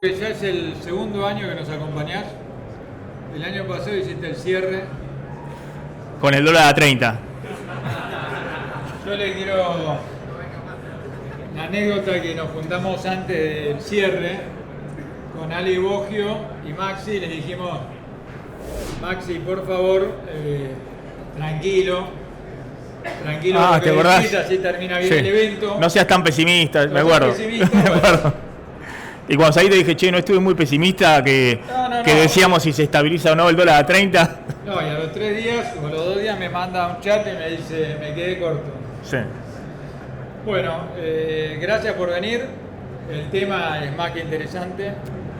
Ya es el segundo año que nos acompañás. El año pasado hiciste el cierre. Con el dólar a 30. Yo le quiero la anécdota que nos juntamos antes del cierre con Ali Boggio y Maxi. Le dijimos, Maxi, por favor, tranquilo, ¿te acordás? decís, así termina bien Sí. el evento. No seas tan pesimista, No me seas acuerdo. pesimista, Me bueno. acuerdo. Y cuando salí te dije, che, no estuve muy pesimista, que No. decíamos si se estabiliza o no el dólar a 30. No, y a los 3 días o a los 2 días me manda un chat y me dice, me quedé corto. Sí. Bueno, gracias por venir. El tema es más que interesante.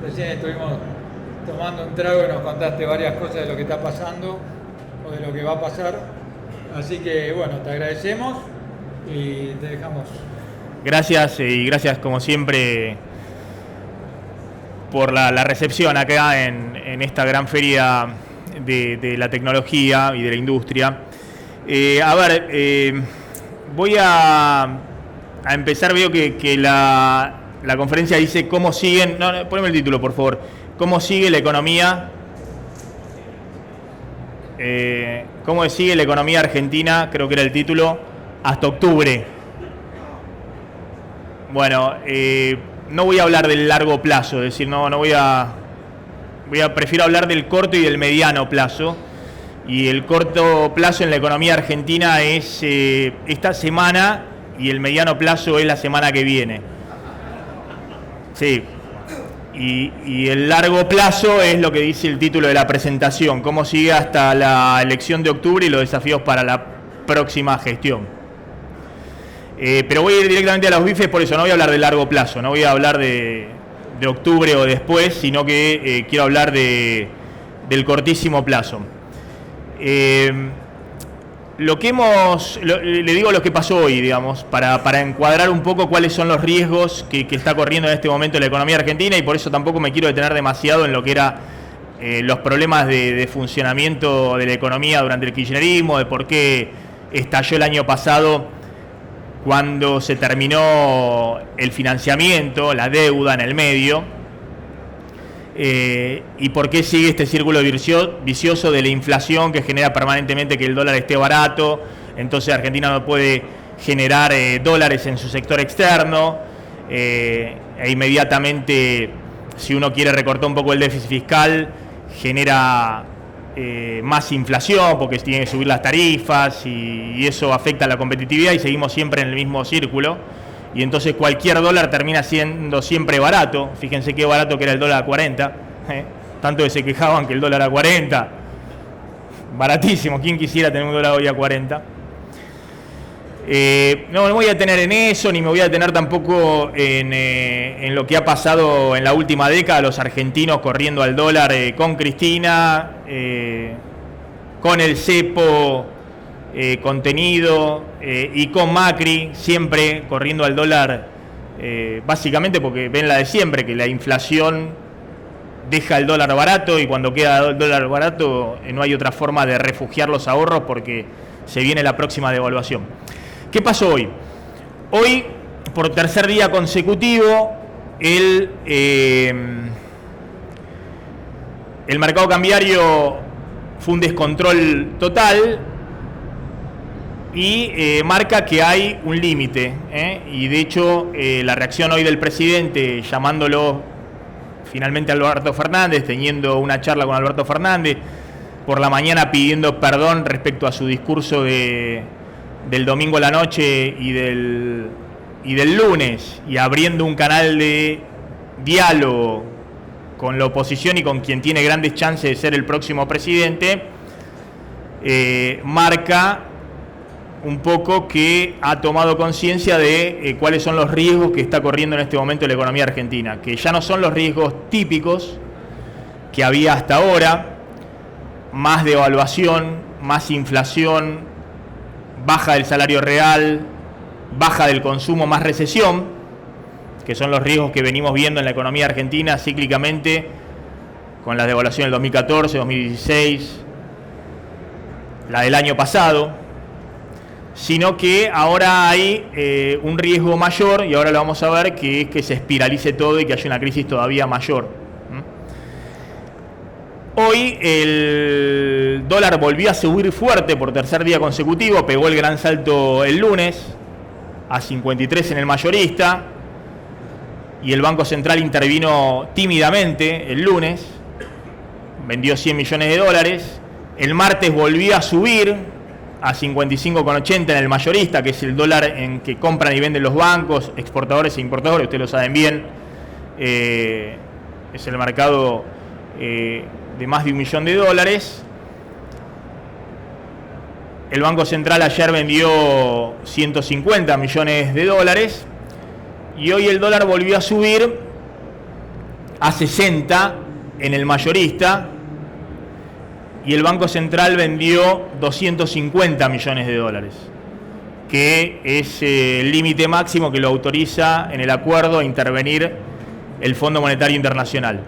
Recién estuvimos tomando un trago y nos contaste varias cosas de lo que está pasando o de lo que va a pasar. Así que bueno, te agradecemos y te dejamos. Gracias y gracias como siempre por la recepción acá en esta gran feria de la tecnología y de la industria. Voy a empezar. Veo que la conferencia dice cómo siguen. No, poneme el título, por favor. ¿Cómo sigue la economía? ¿Cómo sigue la economía argentina? Creo que era el título. Hasta octubre. Bueno, no voy a hablar del largo plazo, es decir, prefiero hablar del corto y del mediano plazo. Y el corto plazo en la economía argentina es esta semana y el mediano plazo es la semana que viene. Sí. Y el largo plazo es lo que dice el título de la presentación, cómo sigue hasta la elección de octubre y los desafíos para la próxima gestión. Pero voy a ir directamente a los bifes, por eso no voy a hablar de largo plazo, no voy a hablar de octubre o después, sino que quiero hablar del cortísimo plazo. Le digo lo que pasó hoy, digamos, para encuadrar un poco cuáles son los riesgos que está corriendo en este momento la economía argentina, y por eso tampoco me quiero detener demasiado en lo que era los problemas de funcionamiento de la economía durante el kirchnerismo, de por qué estalló el año pasado cuando se terminó el financiamiento, la deuda en el medio, y por qué sigue este círculo vicioso de la inflación que genera permanentemente que el dólar esté barato. Entonces Argentina no puede generar dólares en su sector externo, e inmediatamente, si uno quiere recortar un poco el déficit fiscal, genera más inflación porque tiene que subir las tarifas y eso afecta a la competitividad, y seguimos siempre en el mismo círculo, y entonces cualquier dólar termina siendo siempre barato. Fíjense qué barato que era el dólar a 40, tanto que se quejaban que el dólar a 40, baratísimo, ¿quién quisiera tener un dólar hoy a 40? No me voy a detener en eso, ni me voy a detener tampoco en lo que ha pasado en la última década, los argentinos corriendo al dólar con Cristina, con el cepo contenido, y con Macri, siempre corriendo al dólar, básicamente porque ven la de siempre, que la inflación deja el dólar barato, y cuando queda el dólar barato no hay otra forma de refugiar los ahorros porque se viene la próxima devaluación. ¿Qué pasó hoy? Hoy, por tercer día consecutivo, el mercado cambiario fue un descontrol total y marca que hay un límite. Y de hecho, la reacción hoy del presidente, llamándolo finalmente a Alberto Fernández, teniendo una charla con Alberto Fernández, por la mañana pidiendo perdón respecto a su discurso del domingo a la noche y del lunes, y abriendo un canal de diálogo con la oposición y con quien tiene grandes chances de ser el próximo presidente, marca un poco que ha tomado conciencia de cuáles son los riesgos que está corriendo en este momento la economía argentina, que ya no son los riesgos típicos que había hasta ahora: más devaluación, más inflación, baja del salario real, baja del consumo, más recesión, que son los riesgos que venimos viendo en la economía argentina cíclicamente, con la devaluación del 2014, 2016, la del año pasado, sino que ahora hay un riesgo mayor, y ahora lo vamos a ver, que es que se espiralice todo y que haya una crisis todavía mayor. Hoy el dólar volvió a subir fuerte por tercer día consecutivo, pegó el gran salto el lunes a 53 en el mayorista, y el Banco Central intervino tímidamente el lunes, vendió 100 millones de dólares. El martes volvió a subir a 55,80 en el mayorista, que es el dólar en que compran y venden los bancos, exportadores e importadores, ustedes lo saben bien. Es el mercado de más de $1 millón. El Banco Central ayer vendió 150 millones de dólares y hoy el dólar volvió a subir a 60 en el mayorista y el Banco Central vendió 250 millones de dólares, que es el límite máximo que lo autoriza en el acuerdo a intervenir el Fondo Monetario Internacional.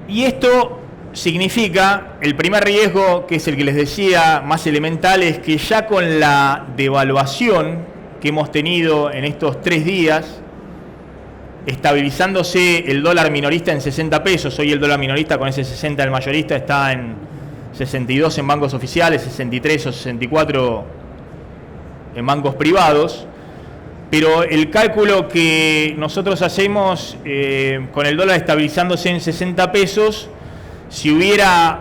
Y esto significa, el primer riesgo, que es el que les decía más elemental, es que ya con la devaluación que hemos tenido en estos 3 días, estabilizándose el dólar minorista en 60 pesos, hoy el dólar minorista con ese 60 del mayorista está en 62 en bancos oficiales, 63 o 64 en bancos privados, pero el cálculo que nosotros hacemos con el dólar estabilizándose en 60 pesos, si hubiera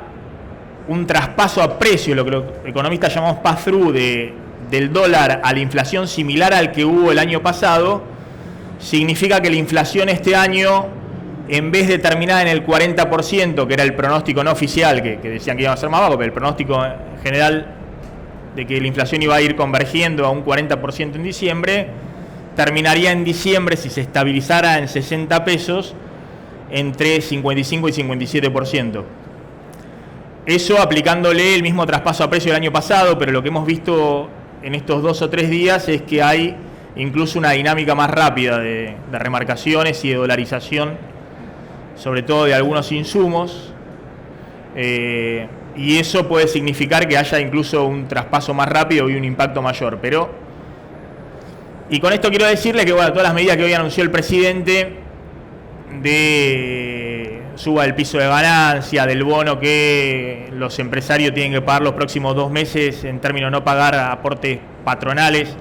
un traspaso a precio, lo que los economistas llamamos pass-through del dólar a la inflación similar al que hubo el año pasado, significa que la inflación este año, en vez de terminar en el 40%, que era el pronóstico no oficial, que decían que iba a ser más bajo, pero el pronóstico en general de que la inflación iba a ir convergiendo a un 40% en diciembre, terminaría en diciembre, si se estabilizara en 60 pesos, entre 55 y 57%. Eso aplicándole el mismo traspaso a precio del año pasado, pero lo que hemos visto en estos 2 o 3 días es que hay incluso una dinámica más rápida de remarcaciones y de dolarización, sobre todo de algunos insumos, y eso puede significar que haya incluso un traspaso más rápido y un impacto mayor. Y con esto quiero decirle que todas las medidas que hoy anunció el presidente, de suba del piso de ganancia, del bono que los empresarios tienen que pagar los próximos 2 meses en términos de no pagar aportes patronales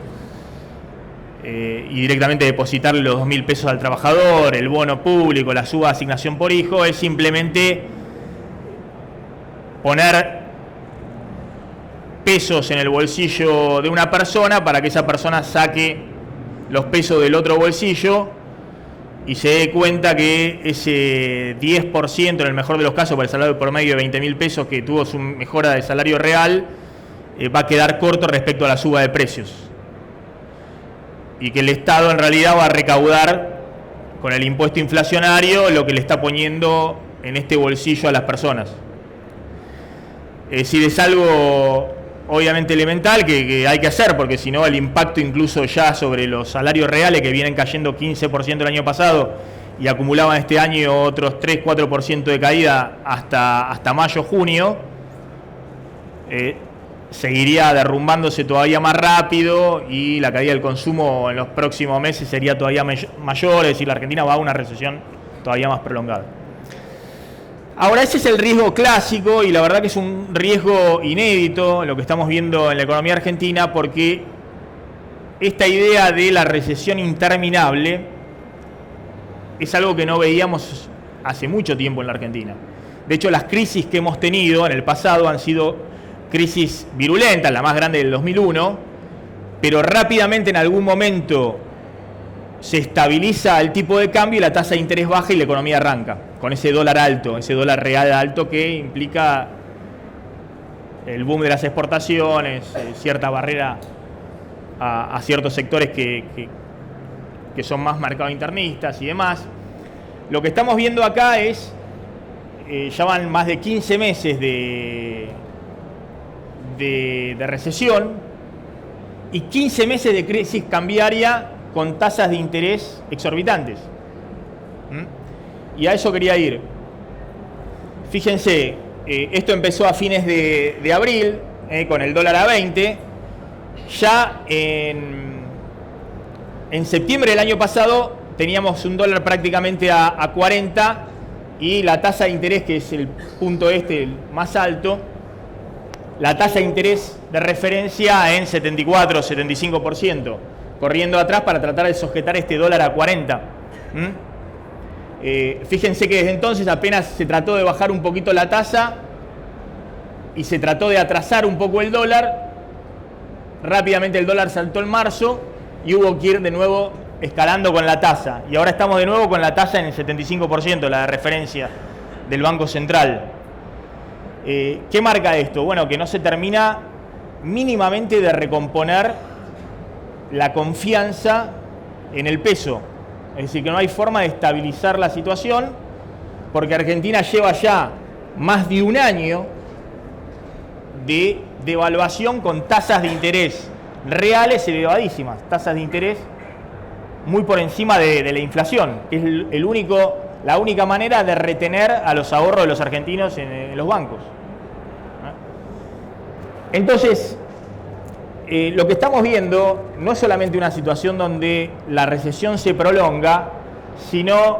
y directamente depositarle los 2.000 pesos al trabajador, el bono público, la suba de asignación por hijo, es simplemente poner pesos en el bolsillo de una persona para que esa persona saque los pesos del otro bolsillo y se dé cuenta que ese 10%, en el mejor de los casos, para el salario promedio de 20.000 pesos que tuvo su mejora de salario real, va a quedar corto respecto a la suba de precios. Y que el Estado en realidad va a recaudar con el impuesto inflacionario lo que le está poniendo en este bolsillo a las personas. Es decir, es algo obviamente elemental que hay que hacer, porque si no el impacto incluso ya sobre los salarios reales, que vienen cayendo 15% el año pasado y acumulaban este año otros 3-4% de caída hasta mayo-junio, seguiría derrumbándose todavía más rápido y la caída del consumo en los próximos meses sería todavía mayor, es decir, la Argentina va a una recesión todavía más prolongada. Ahora, ese es el riesgo clásico y la verdad que es un riesgo inédito lo que estamos viendo en la economía argentina, porque esta idea de la recesión interminable es algo que no veíamos hace mucho tiempo en la Argentina. De hecho, las crisis que hemos tenido en el pasado han sido crisis virulentas, la más grande del 2001, pero rápidamente en algún momento se estabiliza el tipo de cambio y la tasa de interés baja y la economía arranca, con ese dólar alto, ese dólar real alto que implica el boom de las exportaciones, cierta barrera a ciertos sectores que son más mercado internistas y demás. Lo que estamos viendo acá es, ya van más de 15 meses de recesión y 15 meses de crisis cambiaria con tasas de interés exorbitantes. Y a eso quería ir. Fíjense, esto empezó a fines de abril, con el dólar a 20. Ya en septiembre del año pasado teníamos un dólar prácticamente a 40 y la tasa de interés, que es el punto el más alto, la tasa de interés de referencia en 74 o 75%, corriendo atrás para tratar de sujetar este dólar a 40. Fíjense que desde entonces apenas se trató de bajar un poquito la tasa y se trató de atrasar un poco el dólar. Rápidamente el dólar saltó en marzo y hubo que ir de nuevo escalando con la tasa. Y ahora estamos de nuevo con la tasa en el 75%, la de referencia del Banco Central. ¿Qué marca esto? Bueno, que no se termina mínimamente de recomponer la confianza en el peso. Es decir, que no hay forma de estabilizar la situación, porque Argentina lleva ya más de un año de devaluación con tasas de interés reales elevadísimas, tasas de interés muy por encima de la inflación, que es la única manera de retener a los ahorros de los argentinos en los bancos. Entonces, lo que estamos viendo no es solamente una situación donde la recesión se prolonga, sino,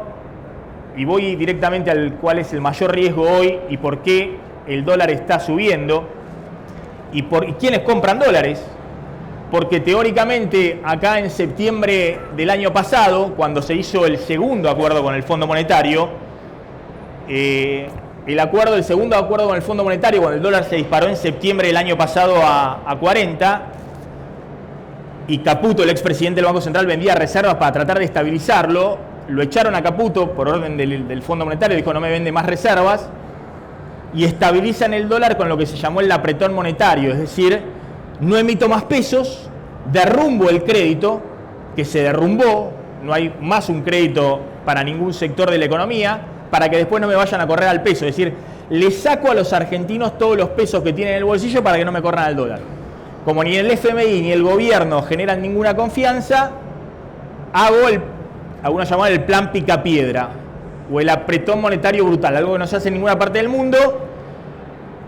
y voy directamente al cuál es el mayor riesgo hoy y por qué el dólar está subiendo, y quiénes compran dólares, porque teóricamente acá en septiembre del año pasado, cuando se hizo el segundo acuerdo con el Fondo Monetario, el segundo acuerdo con el Fondo Monetario, cuando el dólar se disparó en septiembre del año pasado a 40, y Caputo, el expresidente del Banco Central, vendía reservas para tratar de estabilizarlo, lo echaron a Caputo por orden del Fondo Monetario, dijo no me vende más reservas, y estabilizan el dólar con lo que se llamó el apretón monetario, es decir, no emito más pesos, derrumbo el crédito, que se derrumbó, no hay más un crédito para ningún sector de la economía, para que después no me vayan a correr al peso, es decir, le saco a los argentinos todos los pesos que tienen en el bolsillo para que no me corran al dólar. Como ni el FMI ni el gobierno generan ninguna confianza, hago algunos llaman el plan picapiedra, o el apretón monetario brutal, algo que no se hace en ninguna parte del mundo.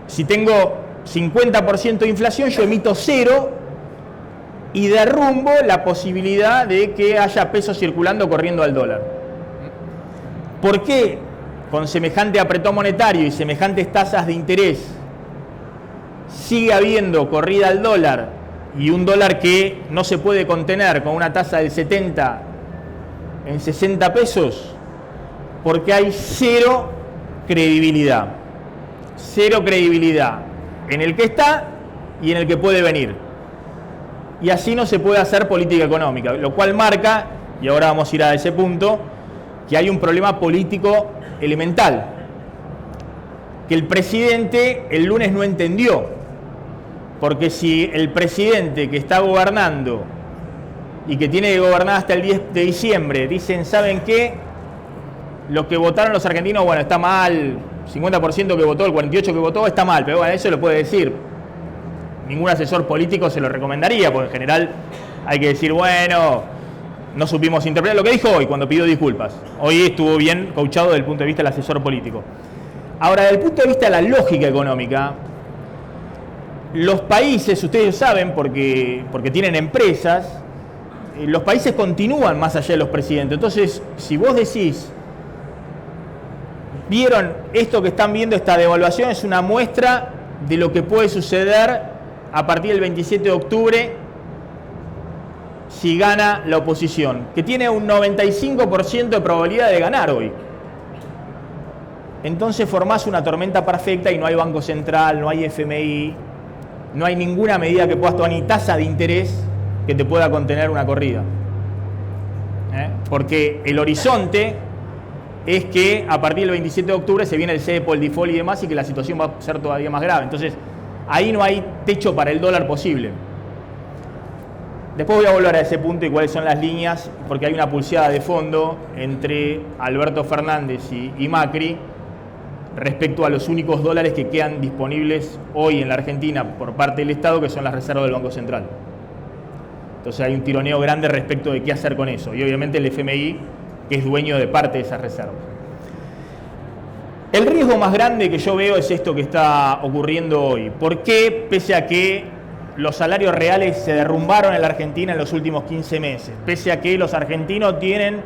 Si tengo 50% de inflación, yo emito 0 y derrumbo la posibilidad de que haya pesos circulando corriendo al dólar. ¿Por qué con semejante apretón monetario y semejantes tasas de interés sigue habiendo corrida al dólar y un dólar que no se puede contener con una tasa del 70 en 60 pesos? Porque hay cero credibilidad en el que está y en el que puede venir. Y así no se puede hacer política económica, lo cual marca, y ahora vamos a ir a ese punto, que hay un problema político elemental, que el presidente el lunes no entendió, porque si el presidente que está gobernando y que tiene que gobernar hasta el 10 de diciembre, dicen, ¿saben qué? Lo que votaron los argentinos, bueno, está mal, 50% que votó, el 48% que votó, está mal, pero bueno, eso lo puede decir. Ningún asesor político se lo recomendaría, porque en general hay que decir, bueno, no supimos interpretar lo que dijo hoy cuando pidió disculpas. Hoy estuvo bien coachado desde el punto de vista del asesor político. Ahora, desde el punto de vista de la lógica económica, los países, ustedes saben, porque tienen empresas, los países continúan más allá de los presidentes. Entonces, si vos decís, vieron esto que están viendo, esta devaluación, es una muestra de lo que puede suceder a partir del 27 de octubre si gana la oposición, que tiene un 95% de probabilidad de ganar hoy. Entonces formás una tormenta perfecta y no hay Banco Central, no hay FMI, no hay ninguna medida que puedas tomar, ni tasa de interés que te pueda contener una corrida. Porque el horizonte es que a partir del 27 de octubre se viene el cepo, el default y demás, y que la situación va a ser todavía más grave. Entonces, ahí no hay techo para el dólar posible. Después voy a volver a ese punto y cuáles son las líneas, porque hay una pulseada de fondo entre Alberto Fernández y Macri respecto a los únicos dólares que quedan disponibles hoy en la Argentina por parte del Estado, que son las reservas del Banco Central. Entonces hay un tironeo grande respecto de qué hacer con eso. Y obviamente el FMI, que es dueño de parte de esas reservas. El riesgo más grande que yo veo es esto que está ocurriendo hoy. ¿Por qué, pese a que los salarios reales se derrumbaron en la Argentina en los últimos 15 meses? Pese a que los argentinos tienen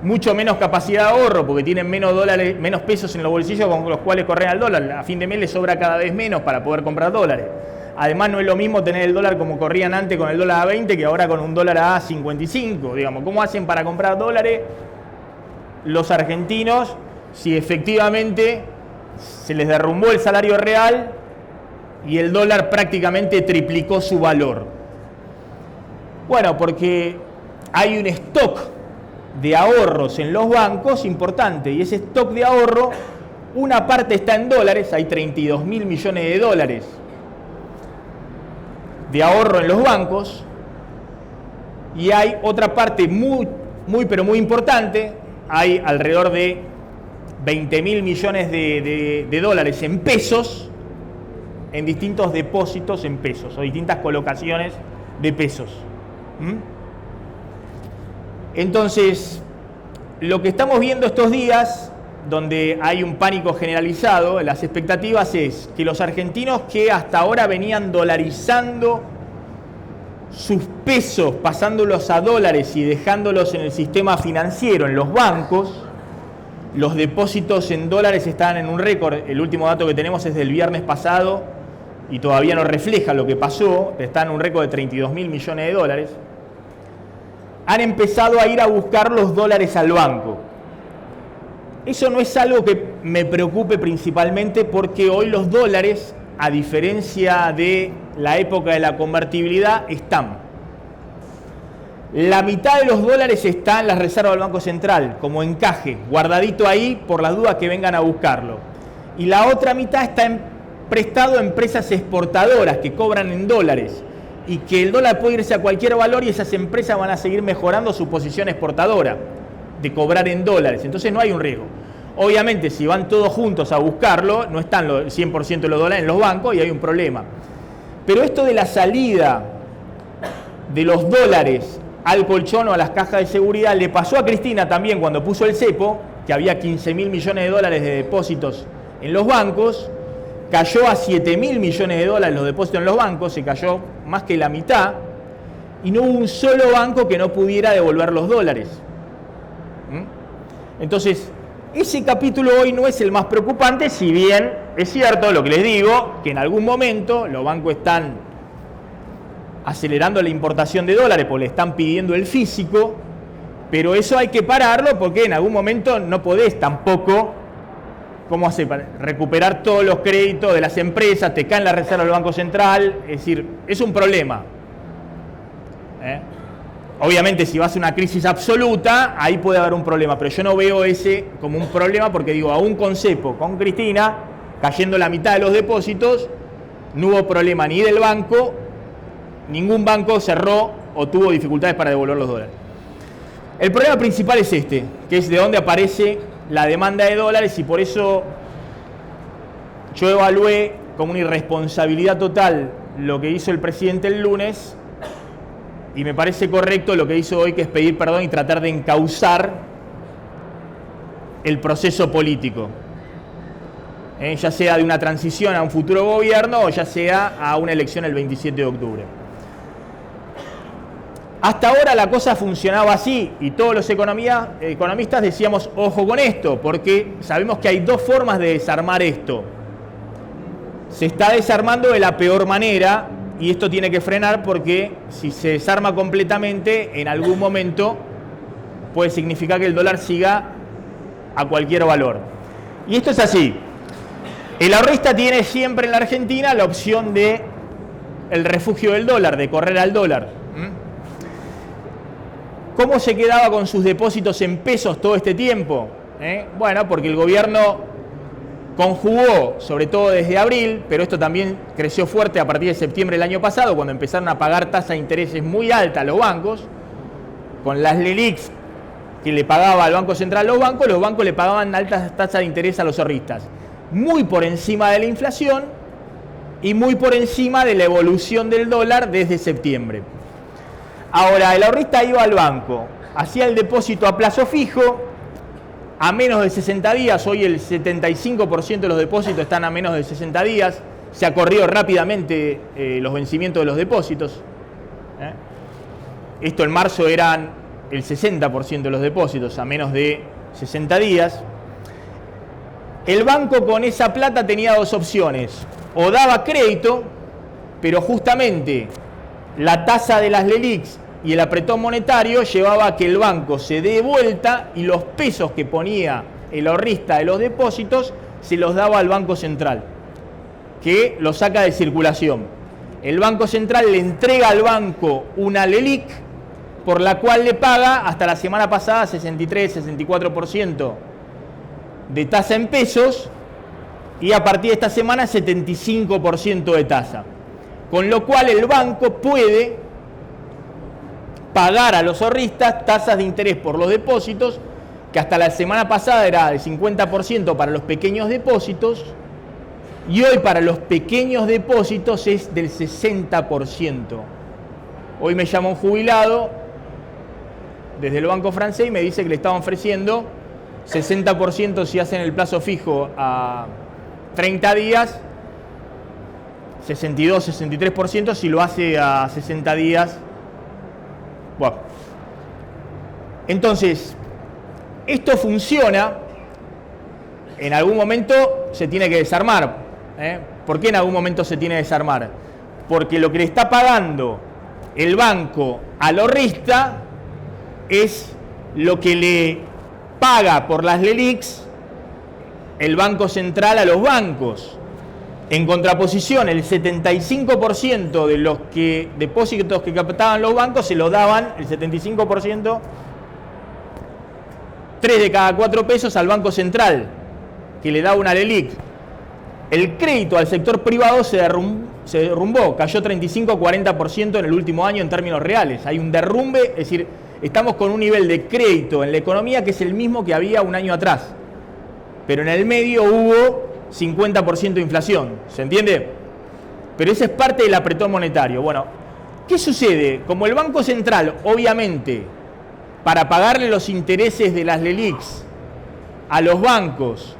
mucho menos capacidad de ahorro, porque tienen menos dólares, menos pesos en los bolsillos con los cuales corren al dólar. A fin de mes les sobra cada vez menos para poder comprar dólares. Además, no es lo mismo tener el dólar como corrían antes con el dólar a 20 que ahora con un dólar a 55. Digamos, ¿cómo hacen para comprar dólares los argentinos si efectivamente se les derrumbó el salario real y el dólar prácticamente triplicó su valor? Bueno, porque hay un stock de ahorros en los bancos importante, y ese stock de ahorro, una parte está en dólares, hay 32.000 millones de dólares de ahorro en los bancos, y hay otra parte muy importante, hay alrededor de 20.000 millones de dólares en pesos, en distintos depósitos en pesos, o distintas colocaciones de pesos. Entonces, lo que estamos viendo estos días, donde hay un pánico generalizado, las expectativas es que los argentinos que hasta ahora venían dolarizando sus pesos, pasándolos a dólares y dejándolos en el sistema financiero, en los bancos, los depósitos en dólares están en un récord. El último dato que tenemos es del viernes pasado y todavía no refleja lo que pasó, está en un récord de 32.000 millones de dólares. Han empezado a ir a buscar los dólares al banco. Eso no es algo que me preocupe principalmente, porque hoy los dólares, a diferencia de la época de la convertibilidad, están. La mitad de los dólares está en las reservas del Banco Central, como encaje, guardadito ahí por las dudas que vengan a buscarlo. Y la otra mitad está prestado a empresas exportadoras que cobran en dólares, y que el dólar puede irse a cualquier valor y esas empresas van a seguir mejorando su posición exportadora de cobrar en dólares. Entonces no hay un riesgo. Obviamente, si van todos juntos a buscarlo, no están el 100% de los dólares en los bancos y hay un problema. Pero esto de la salida de los dólares al colchón o a las cajas de seguridad le pasó a Cristina también cuando puso el cepo, que había 15.000 millones de dólares de depósitos en los bancos, cayó a 7.000 millones de dólares los depósitos en los bancos, se cayó más que la mitad, y no hubo un solo banco que no pudiera devolver los dólares. Entonces, ese capítulo hoy no es el más preocupante, si bien es cierto lo que les digo, que en algún momento los bancos están acelerando la importación de dólares porque le están pidiendo el físico, pero eso hay que pararlo porque en algún momento no podés tampoco, ¿cómo hacer para recuperar todos los créditos de las empresas? Te caen la reserva del Banco Central, es decir, es un problema. Obviamente, si vas a una crisis absoluta, ahí puede haber un problema, pero yo no veo ese como un problema porque digo, aún con cepo, con Cristina, cayendo la mitad de los depósitos, no hubo problema ni del banco, ningún banco cerró o tuvo dificultades para devolver los dólares. El problema principal es este, que es de dónde aparece la demanda de dólares, y por eso yo evalué como una irresponsabilidad total lo que hizo el presidente el lunes, y me parece correcto lo que hizo hoy, que es pedir perdón y tratar de encauzar el proceso político, ya sea de una transición a un futuro gobierno o ya sea a una elección el 27 de octubre. Hasta ahora la cosa funcionaba así y todos los economistas decíamos, ojo con esto, porque sabemos que hay dos formas de desarmar esto. Se está desarmando de la peor manera y esto tiene que frenar, porque si se desarma completamente, en algún momento puede significar que el dólar siga a cualquier valor. Y esto es así. El ahorrista tiene siempre en la Argentina la opción de el refugio del dólar, de correr al dólar. ¿Cómo se quedaba con sus depósitos en pesos todo este tiempo? Bueno, porque el gobierno conjugó, sobre todo desde abril, pero esto también creció fuerte a partir de septiembre del año pasado, cuando empezaron a pagar tasas de intereses muy altas a los bancos, con las LELIQs que le pagaba al Banco Central los bancos le pagaban altas tasas de interés a los ahorristas, muy por encima de la inflación y muy por encima de la evolución del dólar desde septiembre. Ahora, el ahorrista iba al banco, hacía el depósito a plazo fijo a menos de 60 días. Hoy el 75% de los depósitos están a menos de 60 días. Se ha corrido rápidamente los vencimientos de los depósitos. Esto en marzo eran el 60% de los depósitos a menos de 60 días. El banco con esa plata tenía dos opciones. O daba crédito, pero justamente la tasa de las LELIQs y el apretón monetario llevaba a que el banco se dé vuelta y los pesos que ponía el ahorrista de los depósitos se los daba al Banco Central, que los saca de circulación. El Banco Central le entrega al banco una LELIQ por la cual le paga hasta la semana pasada 63-64% de tasa en pesos y a partir de esta semana 75% de tasa. Con lo cual el banco puede pagar a los ahorristas tasas de interés por los depósitos, que hasta la semana pasada era del 50% para los pequeños depósitos, y hoy para los pequeños depósitos es del 60%. Hoy me llama un jubilado desde el banco francés y me dice que le estaban ofreciendo 60% si hacen el plazo fijo a 30 días, 62-63% si lo hace a 60 días. Bueno. Entonces, esto funciona, en algún momento se tiene que desarmar. ¿Por qué en algún momento se tiene que desarmar? Porque lo que le está pagando el banco al ahorrista es lo que le paga por las LELIQs el Banco Central a los bancos. En contraposición, el 75% de los depósitos que captaban los bancos se los daban, el 75%, 3 de cada 4 pesos al Banco Central, que le daba una LELIQ. El crédito al sector privado se derrumbó, cayó 35-40% en el último año en términos reales. Hay un derrumbe, es decir, estamos con un nivel de crédito en la economía que es el mismo que había un año atrás. Pero en el medio hubo 50% de inflación, ¿se entiende? Pero esa es parte del apretón monetario. Bueno, ¿qué sucede? Como el Banco Central, obviamente, para pagarle los intereses de las LELIQs a los bancos,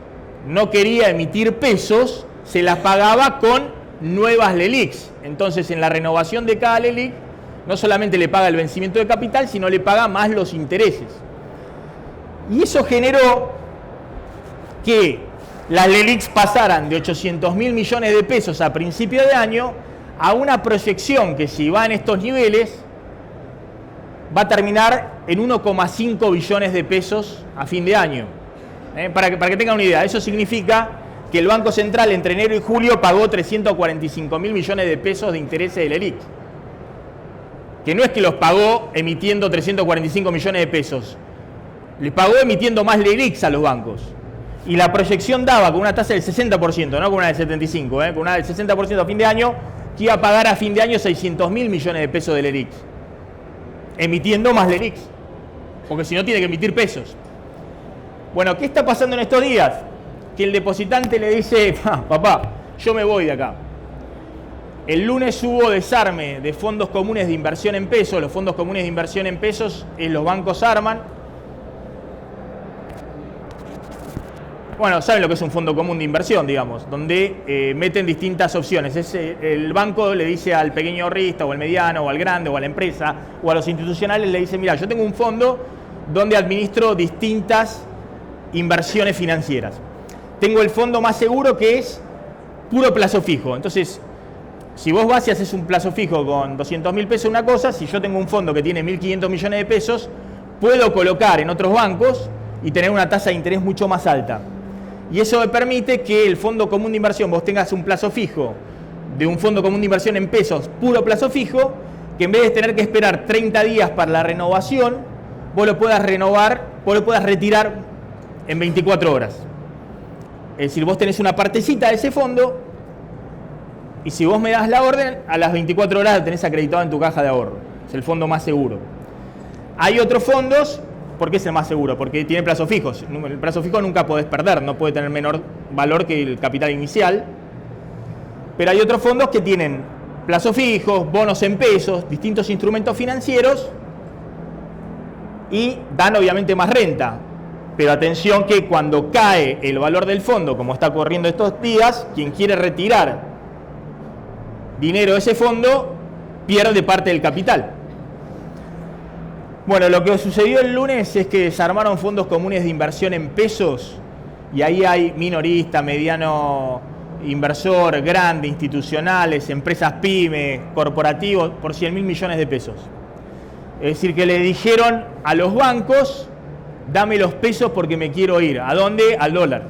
no quería emitir pesos, se las pagaba con nuevas LELIQs. Entonces, en la renovación de cada LELIQ, no solamente le paga el vencimiento de capital, sino le paga más los intereses. Y eso generó que las LELIQs pasaran de 800.000 millones de pesos a principio de año a una proyección que, si va en estos niveles, va a terminar en 1,5 billones de pesos a fin de año. Para que tengan una idea, eso significa que el Banco Central entre enero y julio pagó 345.000 millones de pesos de intereses de LELIQ. Que no es que los pagó emitiendo 345 millones de pesos, les pagó emitiendo más LELIQs a los bancos. Y la proyección daba con una tasa del 60%, no con una del 75%, con una del 60% a fin de año, que iba a pagar a fin de año 600.000 millones de pesos de LELIQs. Emitiendo más LELIQs, porque si no tiene que emitir pesos. Bueno, ¿qué está pasando en estos días? Que el depositante le dice, papá, yo me voy de acá. El lunes hubo desarme de fondos comunes de inversión en pesos. Los fondos comunes de inversión en pesos los bancos arman. Bueno, saben lo que es un fondo común de inversión, digamos, donde meten distintas opciones. El banco le dice al pequeño ahorrista, o al mediano, o al grande, o a la empresa, o a los institucionales, le dice, mira, yo tengo un fondo donde administro distintas inversiones financieras. Tengo el fondo más seguro, que es puro plazo fijo. Entonces, si vos vas y haces un plazo fijo con 200.000 pesos una cosa, si yo tengo un fondo que tiene 1.500 millones de pesos, puedo colocar en otros bancos y tener una tasa de interés mucho más alta. Y eso me permite que el fondo común de inversión, vos tengas un plazo fijo de un fondo común de inversión en pesos, puro plazo fijo, que en vez de tener que esperar 30 días para la renovación, vos lo puedas renovar, vos lo puedas retirar en 24 horas. Es decir, vos tenés una partecita de ese fondo y si vos me das la orden, a las 24 horas lo tenés acreditado en tu caja de ahorro. Es el fondo más seguro. Hay otros fondos. ¿Por qué es el más seguro? Porque tiene plazos fijos. El plazo fijo nunca podés perder, no puede tener menor valor que el capital inicial. Pero hay otros fondos que tienen plazos fijos, bonos en pesos, distintos instrumentos financieros y dan obviamente más renta. Pero atención que cuando cae el valor del fondo, como está ocurriendo estos días, quien quiere retirar dinero de ese fondo pierde parte del capital. Bueno, lo que sucedió el lunes es que desarmaron fondos comunes de inversión en pesos y ahí hay minorista, mediano inversor, grande, institucionales, empresas pymes, corporativos, por 100.000 millones de pesos. Es decir, que le dijeron a los bancos, dame los pesos porque me quiero ir. ¿A dónde? Al dólar.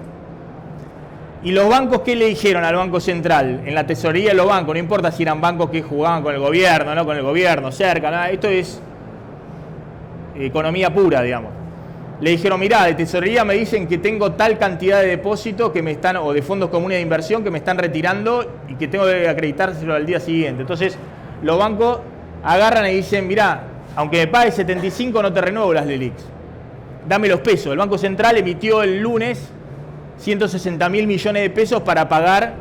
¿Y los bancos qué le dijeron al Banco Central? En la tesorería de los bancos, no importa si eran bancos que jugaban con el gobierno, no con el gobierno, cerca, nada. Esto es economía pura, digamos. Le dijeron, mirá, de tesorería me dicen que tengo tal cantidad de depósitos que me están, o de fondos comunes de inversión que me están retirando y que tengo que acreditárselo al día siguiente. Entonces, los bancos agarran y dicen, mirá, aunque me pague 75 no te renuevo las LELIQs. Dame los pesos. El Banco Central emitió el lunes 160.000 millones de pesos para pagar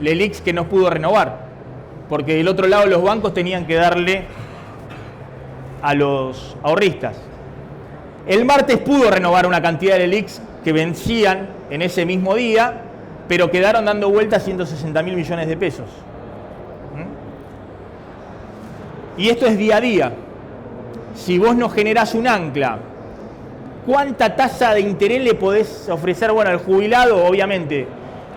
LELIQs que no pudo renovar. Porque del otro lado los bancos tenían que darle a los ahorristas. El martes pudo renovar una cantidad de LELIQs que vencían en ese mismo día, pero quedaron dando vuelta 160.000 millones de pesos. Y esto es día a día. Si vos no generás un ancla, ¿cuánta tasa de interés le podés ofrecer? Bueno, al jubilado, obviamente,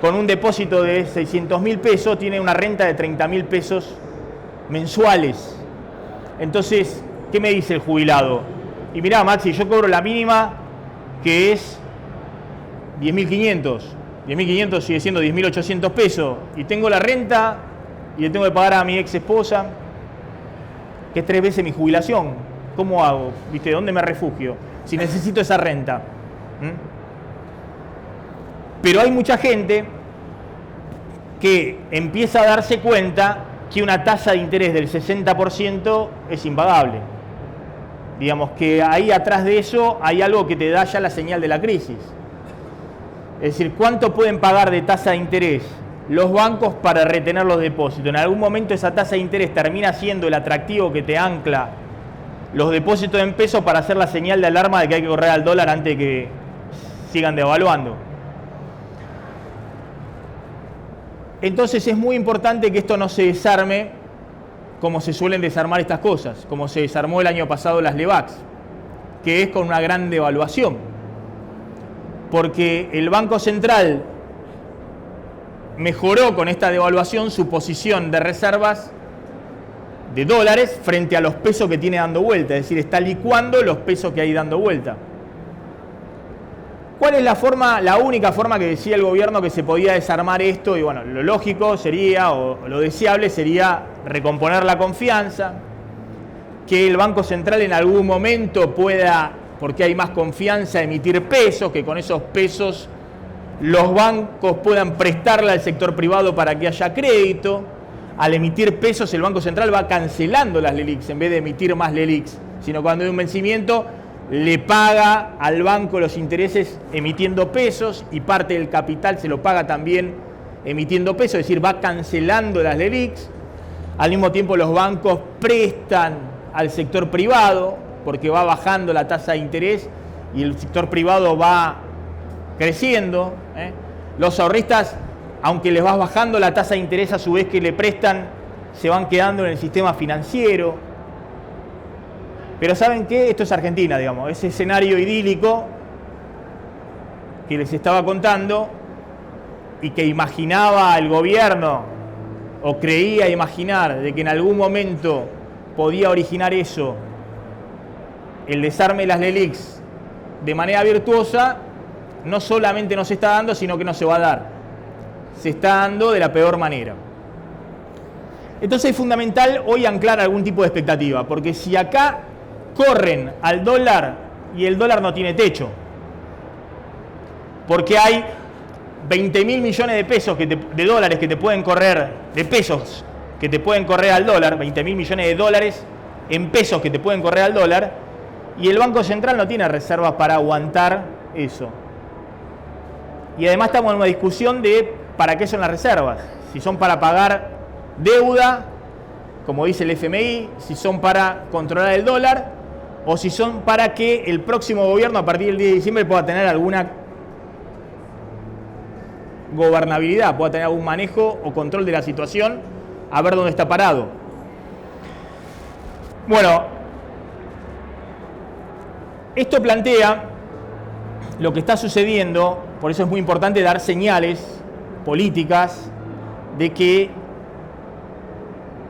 con un depósito de 600.000 pesos, tiene una renta de 30.000 pesos mensuales. Entonces, ¿qué me dice el jubilado? Y mirá, Maxi, yo cobro la mínima, que es 10.500. 10.500 sigue siendo 10.800 pesos. Y tengo la renta y le tengo que pagar a mi ex esposa, que es 3 veces mi jubilación. ¿Cómo hago? ¿Viste? ¿Dónde me refugio? Si necesito esa renta. Pero hay mucha gente que empieza a darse cuenta que una tasa de interés del 60% es impagable. Digamos que ahí atrás de eso hay algo que te da ya la señal de la crisis. Es decir, ¿cuánto pueden pagar de tasa de interés los bancos para retener los depósitos? En algún momento esa tasa de interés termina siendo el atractivo que te ancla los depósitos en pesos para hacer la señal de alarma de que hay que correr al dólar antes de que sigan devaluando. Entonces es muy importante que esto no se desarme como se suelen desarmar estas cosas, como se desarmó el año pasado las LEBACs, que es con una gran devaluación. Porque el Banco Central mejoró con esta devaluación su posición de reservas de dólares frente a los pesos que tiene dando vuelta, es decir, está licuando los pesos que hay dando vuelta. ¿Cuál es la única forma que decía el gobierno que se podía desarmar esto? Y bueno, lo lógico sería, o lo deseable sería recomponer la confianza, que el Banco Central en algún momento pueda, porque hay más confianza, emitir pesos, que con esos pesos los bancos puedan prestarle al sector privado para que haya crédito. Al emitir pesos, el Banco Central va cancelando las LELIQs en vez de emitir más LELIQs, sino cuando hay un vencimiento le paga al banco los intereses emitiendo pesos y parte del capital se lo paga también emitiendo pesos, es decir, va cancelando las LELIQs. Al mismo tiempo los bancos prestan al sector privado porque va bajando la tasa de interés y el sector privado va creciendo. Los ahorristas, aunque les va bajando la tasa de interés a su vez que le prestan, se van quedando en el sistema financiero. Pero ¿saben qué? Esto es Argentina, digamos. Ese escenario idílico que les estaba contando y que imaginaba el gobierno o creía imaginar de que en algún momento podía originar eso, el desarme de las LELIQs de manera virtuosa, no solamente no se está dando, sino que no se va a dar. Se está dando de la peor manera. Entonces es fundamental hoy anclar algún tipo de expectativa, porque si acá corren al dólar y el dólar no tiene techo, porque hay 20.000 millones de pesos de dólares que te pueden correr, de pesos que te pueden correr al dólar, 20.000 millones de dólares en pesos que te pueden correr al dólar, y el Banco Central no tiene reservas para aguantar eso. Y además estamos en una discusión de para qué son las reservas, si son para pagar deuda, como dice el FMI, si son para controlar el dólar, o si son para que el próximo gobierno a partir del 10 de diciembre pueda tener alguna gobernabilidad, pueda tener algún manejo o control de la situación, a ver dónde está parado. Bueno, esto plantea lo que está sucediendo, por eso es muy importante dar señales políticas de que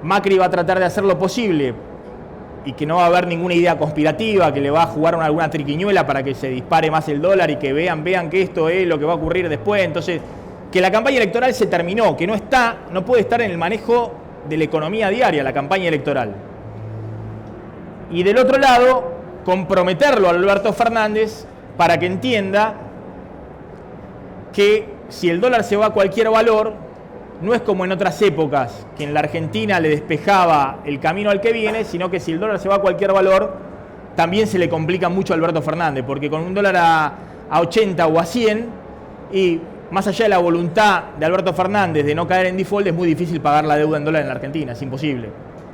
Macri va a tratar de hacer lo posible y que no va a haber ninguna idea conspirativa, que le va a jugar alguna triquiñuela para que se dispare más el dólar y que vean que esto es lo que va a ocurrir después. Entonces, que la campaña electoral se terminó, que no puede estar en el manejo de la economía diaria, la campaña electoral. Y del otro lado, comprometerlo a Alberto Fernández para que entienda que si el dólar se va a cualquier valor, no es como en otras épocas, que en la Argentina le despejaba el camino al que viene, sino que si el dólar se va a cualquier valor, también se le complica mucho a Alberto Fernández, porque con un dólar a 80 o a 100, y más allá de la voluntad de Alberto Fernández de no caer en default, es muy difícil pagar la deuda en dólar en la Argentina, es imposible.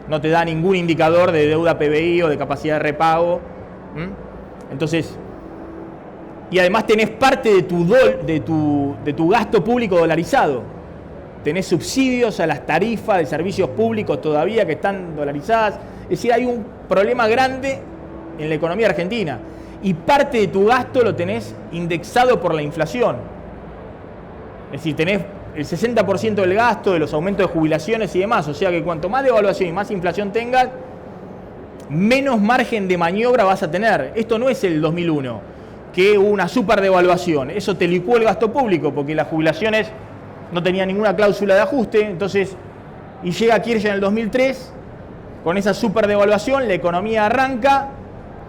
No te da ningún indicador de deuda PBI o de capacidad de repago. Entonces, y además tenés parte de tu gasto público dolarizado. Tenés subsidios a las tarifas de servicios públicos todavía que están dolarizadas. Es decir, hay un problema grande en la economía argentina. Y parte de tu gasto lo tenés indexado por la inflación. Es decir, tenés el 60% del gasto, de los aumentos de jubilaciones y demás. O sea que cuanto más devaluación y más inflación tengas, menos margen de maniobra vas a tener. Esto no es el 2001, que hubo una super devaluación. Eso te licuó el gasto público porque las jubilaciones no tenía ninguna cláusula de ajuste, entonces, y llega Kirchner en el 2003, con esa super devaluación, la economía arranca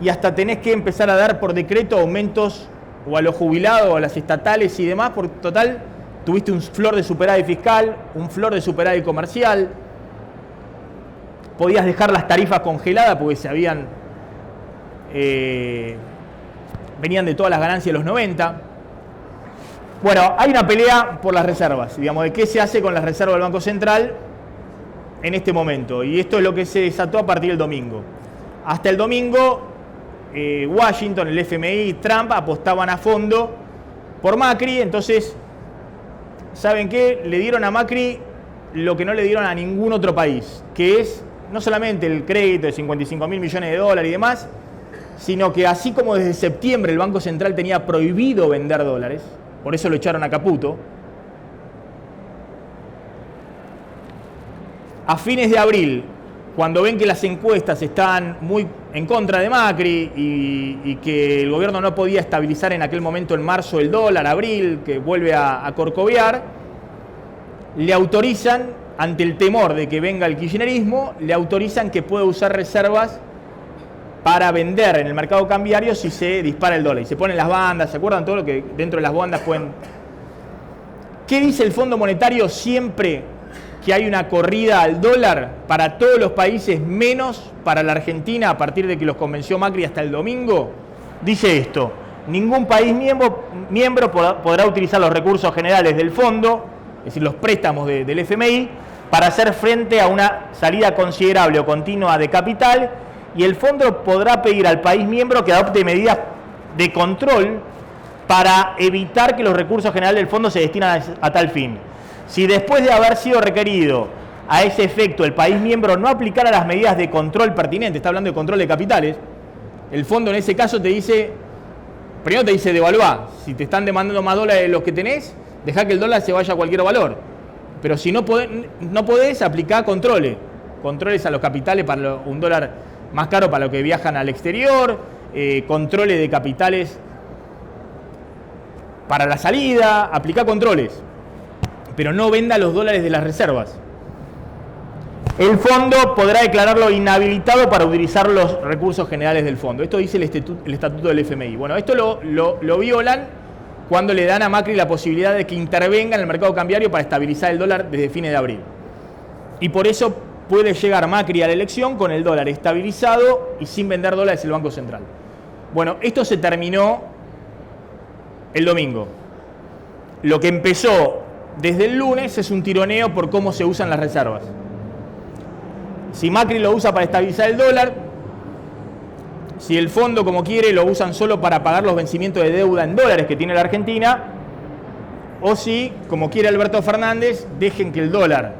y hasta tenés que empezar a dar por decreto aumentos o a los jubilados o a las estatales y demás, por total, tuviste un flor de superávit fiscal, un flor de superávit comercial, podías dejar las tarifas congeladas porque venían de todas las ganancias de los 90. Bueno, hay una pelea por las reservas, digamos, de qué se hace con las reservas del Banco Central en este momento. Y esto es lo que se desató a partir del domingo. Hasta el domingo, Washington, el FMI, Trump apostaban a fondo por Macri. Entonces, ¿saben qué? Le dieron a Macri lo que no le dieron a ningún otro país, que es no solamente el crédito de 55.000 millones de dólares y demás, sino que así como desde septiembre el Banco Central tenía prohibido vender dólares, por eso lo echaron a Caputo, a fines de abril, cuando ven que las encuestas están muy en contra de Macri y que el gobierno no podía estabilizar en aquel momento en marzo el dólar, abril, que vuelve a corcovear, le autorizan, ante el temor de que venga el kirchnerismo, le autorizan que pueda usar reservas para vender en el mercado cambiario si se dispara el dólar. Y se ponen las bandas, ¿se acuerdan todo lo que dentro de las bandas pueden? ¿Qué dice el Fondo Monetario siempre que hay una corrida al dólar para todos los países menos para la Argentina a partir de que los convenció Macri hasta el domingo? Dice esto: ningún país miembro podrá utilizar los recursos generales del fondo, es decir, los préstamos del FMI, para hacer frente a una salida considerable o continua de capital, y el fondo podrá pedir al país miembro que adopte medidas de control para evitar que los recursos generales del fondo se destinen a tal fin. Si después de haber sido requerido a ese efecto el país miembro no aplicara las medidas de control pertinentes, está hablando de control de capitales, el fondo en ese caso te dice, primero te dice devaluá, si te están demandando más dólares de los que tenés, dejá que el dólar se vaya a cualquier valor. Pero si no podés aplicar controles a los capitales para un dólar más caro para los que viajan al exterior, controles de capitales para la salida, aplicar controles, pero no venda los dólares de las reservas. El fondo podrá declararlo inhabilitado para utilizar los recursos generales del fondo. Esto dice el estatuto del FMI. Bueno, esto lo violan cuando le dan a Macri la posibilidad de que intervenga en el mercado cambiario para estabilizar el dólar desde fines de abril. Y por eso puede llegar Macri a la elección con el dólar estabilizado y sin vender dólares el Banco Central. Bueno, esto se terminó el domingo. Lo que empezó desde el lunes es un tironeo por cómo se usan las reservas. Si Macri lo usa para estabilizar el dólar, si el fondo, como quiere, lo usan solo para pagar los vencimientos de deuda en dólares que tiene la Argentina, o si, como quiere Alberto Fernández, dejen que el dólar,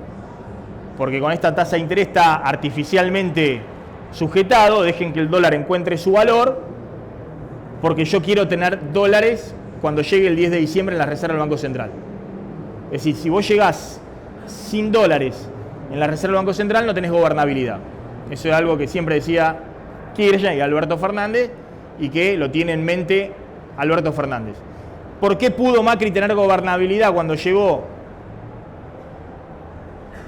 porque con esta tasa de interés está artificialmente sujetado, dejen que el dólar encuentre su valor, porque yo quiero tener dólares cuando llegue el 10 de diciembre en la reserva del Banco Central. Es decir, si vos llegás sin dólares en la reserva del Banco Central, no tenés gobernabilidad. Eso es algo que siempre decía Kirchner y Alberto Fernández, y que lo tiene en mente Alberto Fernández. ¿Por qué pudo Macri tener gobernabilidad cuando llegó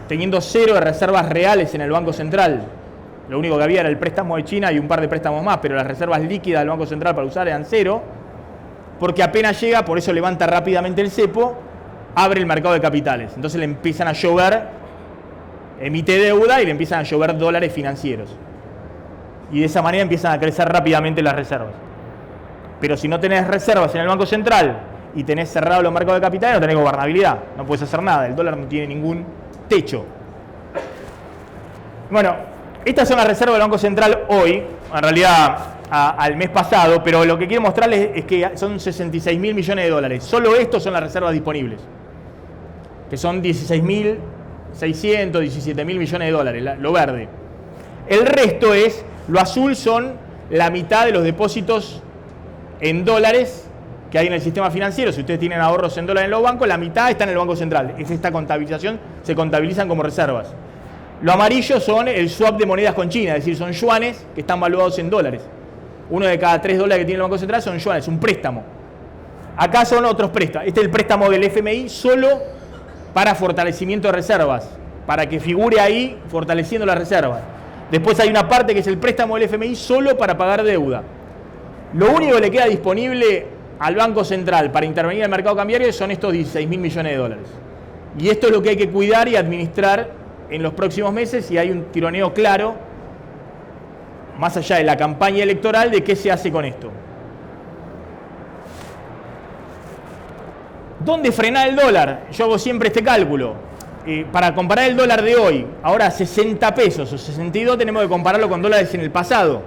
teniendo 0 de reservas reales en el Banco Central? Lo único que había era el préstamo de China y un par de préstamos más, pero las reservas líquidas del Banco Central para usar eran 0, porque apenas llega, por eso levanta rápidamente el cepo, abre el mercado de capitales. Entonces le empiezan a llover, emite deuda y le empiezan a llover dólares financieros. Y de esa manera empiezan a crecer rápidamente las reservas. Pero si no tenés reservas en el Banco Central y tenés cerrados los mercados de capitales, no tenés gobernabilidad, no puedes hacer nada, el dólar no tiene ningún techo. Bueno, estas son las reservas del Banco Central hoy, en realidad al mes pasado, pero lo que quiero mostrarles es que son 66.000 millones de dólares. Solo estos son las reservas disponibles, que son 16.600, 17.000 millones de dólares, lo verde. El resto es, lo azul son la mitad de los depósitos en dólares que hay en el sistema financiero. Si ustedes tienen ahorros en dólares en los bancos, la mitad está en el Banco Central. Es esta contabilización, se contabilizan como reservas. Lo amarillo son el swap de monedas con China, es decir, son yuanes que están valuados en dólares. Uno de cada 3 dólares que tiene el Banco Central son yuanes, un préstamo. Acá son otros préstamos. Este es el préstamo del FMI solo para fortalecimiento de reservas, para que figure ahí fortaleciendo las reservas. Después hay una parte que es el préstamo del FMI solo para pagar deuda. Lo único que le queda disponible al Banco Central para intervenir en el mercado cambiario son estos 16.000 millones de dólares. Y esto es lo que hay que cuidar y administrar en los próximos meses, y hay un tironeo claro, más allá de la campaña electoral, de qué se hace con esto. ¿Dónde frenar el dólar? Yo hago siempre este cálculo. Para comparar el dólar de hoy, ahora 60 pesos o 62, tenemos que compararlo con dólares en el pasado,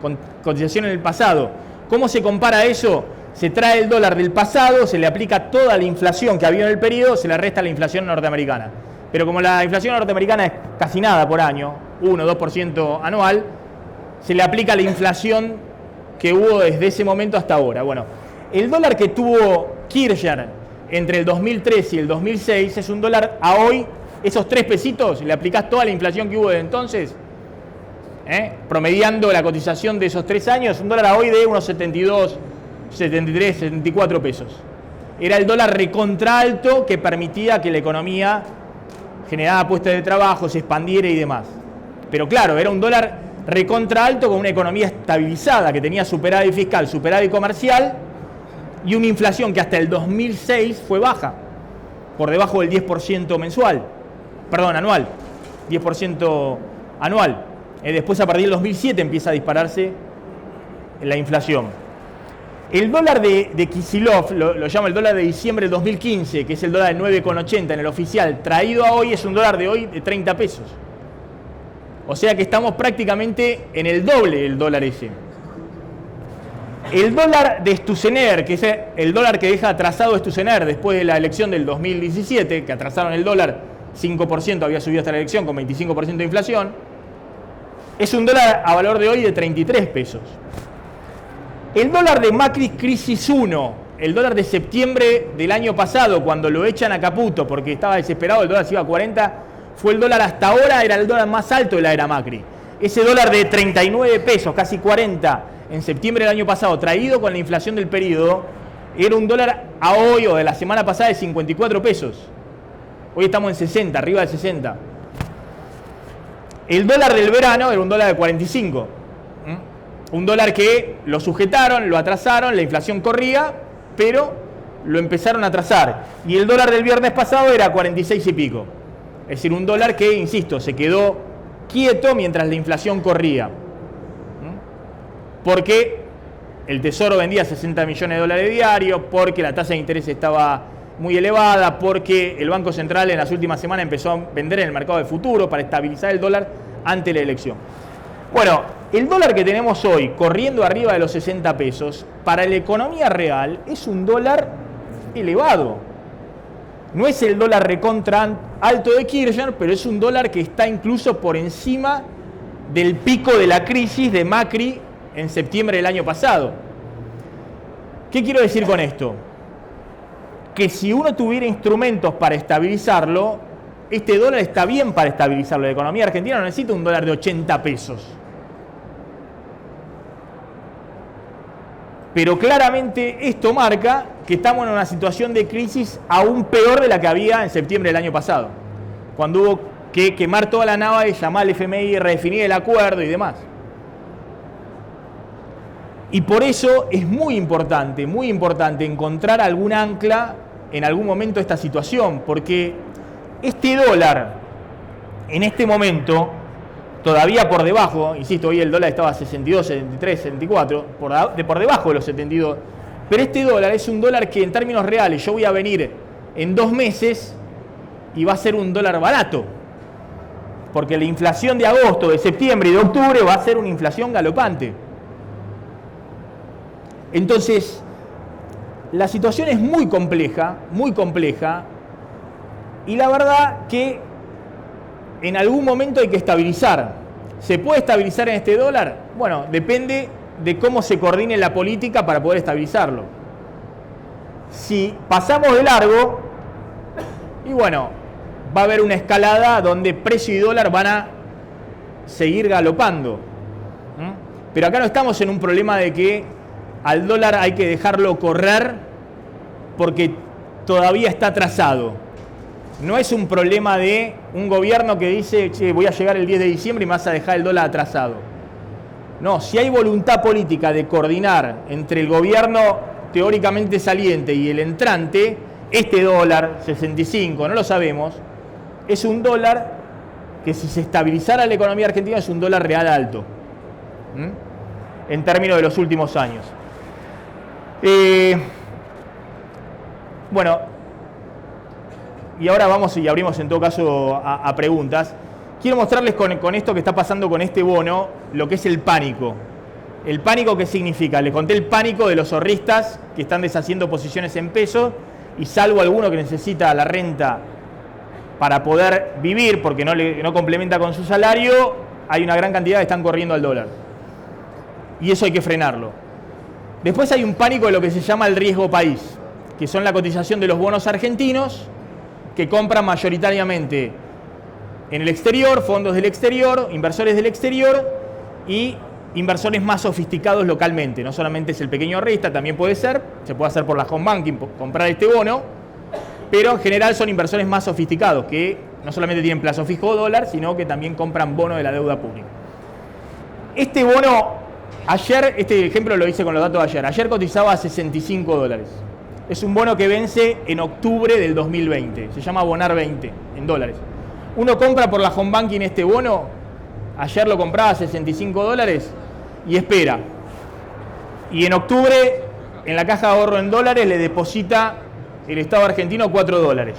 con cotización en el pasado. ¿Cómo se compara eso? Se trae el dólar del pasado, se le aplica toda la inflación que había en el periodo, se le resta la inflación norteamericana. Pero como la inflación norteamericana es casi nada por año, 1-2% anual, se le aplica la inflación que hubo desde ese momento hasta ahora. Bueno, el dólar que tuvo Kirchner entre el 2003 y el 2006 es un dólar a hoy, esos 3 pesitos, le aplicás toda la inflación que hubo desde entonces, promediando la cotización de esos 3 años, un dólar a hoy de unos 72, 73, 74 pesos. Era el dólar recontra alto que permitía que la economía generara puestos de trabajo, se expandiera y demás. Pero claro, era un dólar recontra alto con una economía estabilizada, que tenía superávit fiscal, superávit comercial y una inflación que hasta el 2006 fue baja, por debajo del 10% mensual, perdón, anual, 10% anual. Después, a partir del 2007, empieza a dispararse la inflación. El dólar de Kicillof, lo llamo el dólar de diciembre del 2015, que es el dólar de 9,80 en el oficial, traído a hoy, es un dólar de hoy de 30 pesos. O sea que estamos prácticamente en el doble del dólar ese. El dólar de Sturzenegger, que es el dólar que deja atrasado Sturzenegger después de la elección del 2017, que atrasaron el dólar 5%, había subido hasta la elección con 25% de inflación, es un dólar a valor de hoy de 33 pesos. El dólar de Macri Crisis 1, el dólar de septiembre del año pasado, cuando lo echan a Caputo porque estaba desesperado, el dólar se iba a 40, fue el dólar hasta ahora, era el dólar más alto de la era Macri. Ese dólar de 39 pesos, casi 40, en septiembre del año pasado, traído con la inflación del periodo, era un dólar a hoy o de la semana pasada de 54 pesos. Hoy estamos en 60, arriba de 60. El dólar del verano era un dólar de 45. Un dólar que lo sujetaron, lo atrasaron, la inflación corría, pero lo empezaron a atrasar. Y el dólar del viernes pasado era 46 y pico. Es decir, un dólar que, insisto, se quedó quieto mientras la inflación corría. Porque el Tesoro vendía 60 millones de dólares diarios, porque la tasa de interés estaba muy elevada, porque el Banco Central en las últimas semanas empezó a vender en el mercado de futuro para estabilizar el dólar ante la elección. Bueno, el dólar que tenemos hoy, corriendo arriba de los 60 pesos, para la economía real es un dólar elevado. No es el dólar recontra alto de Kirchner, pero es un dólar que está incluso por encima del pico de la crisis de Macri en septiembre del año pasado. ¿Qué quiero decir con esto? Que si uno tuviera instrumentos para estabilizarlo, este dólar está bien para estabilizarlo. La economía argentina no necesita un dólar de 80 pesos. Pero claramente esto marca que estamos en una situación de crisis aún peor de la que había en septiembre del año pasado, cuando hubo que quemar toda la nave, llamar al FMI, redefinir el acuerdo y demás. Y por eso es muy importante encontrar algún ancla en algún momento de esta situación, porque este dólar, en este momento, todavía por debajo, insisto, hoy el dólar estaba a 62, 73, 74, por debajo de los 72, pero este dólar es un dólar que en términos reales yo voy a venir en 2 meses y va a ser un dólar barato, porque la inflación de agosto, de septiembre y de octubre va a ser una inflación galopante. Entonces, la situación es muy compleja, y la verdad que en algún momento hay que estabilizar. ¿Se puede estabilizar en este dólar? Bueno, depende de cómo se coordine la política para poder estabilizarlo. Si pasamos de largo, y bueno, va a haber una escalada donde precio y dólar van a seguir galopando. Pero acá no estamos en un problema de que al dólar hay que dejarlo correr porque todavía está atrasado. No es un problema de un gobierno que dice, che, voy a llegar el 10 de diciembre y me vas a dejar el dólar atrasado. No, si hay voluntad política de coordinar entre el gobierno teóricamente saliente y el entrante, este dólar, 65, no lo sabemos, es un dólar que si se estabilizara la economía argentina es un dólar real alto, en términos de los últimos años. Bueno, y ahora vamos y abrimos en todo caso a preguntas. Quiero mostrarles con esto que está pasando con este bono, lo que es el pánico. ¿El pánico qué significa? Les conté el pánico de los ahorristas que están deshaciendo posiciones en pesos y salvo alguno que necesita la renta para poder vivir porque no complementa con su salario, hay una gran cantidad que están corriendo al dólar. Y eso hay que frenarlo. Después hay un pánico de lo que se llama el riesgo país, que son la cotización de los bonos argentinos que compran mayoritariamente en el exterior, fondos del exterior, inversores del exterior y inversores más sofisticados localmente. No solamente es el pequeño ahorrista, también puede ser, se puede hacer por la home banking, comprar este bono, pero en general son inversores más sofisticados que no solamente tienen plazo fijo dólar, sino que también compran bono de la deuda pública. Este bono, ayer, este ejemplo lo hice con los datos de ayer cotizaba a 65 dólares. Es un bono que vence en octubre del 2020, se llama Bonar 20 en dólares. Uno compra por la home banking este bono, ayer lo compraba a 65 dólares y espera. Y en octubre, en la caja de ahorro en dólares, le deposita el Estado argentino 4 dólares.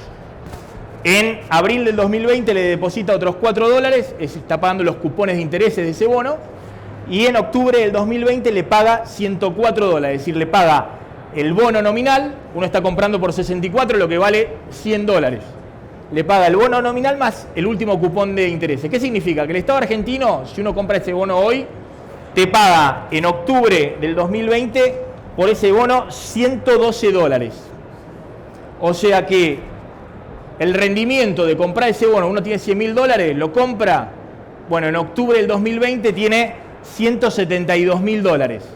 En abril del 2020 le deposita otros 4 dólares, está pagando los cupones de intereses de ese bono, y en octubre del 2020 le paga 104 dólares, es decir, le paga el bono nominal, uno está comprando por 64, lo que vale 100 dólares. Le paga el bono nominal más el último cupón de intereses. ¿Qué significa? Que el Estado argentino, si uno compra ese bono hoy, te paga en octubre del 2020 por ese bono 112 dólares. O sea que el rendimiento de comprar ese bono, uno tiene 100.000 dólares, lo compra, bueno, en octubre del 2020 tiene 172.000 dólares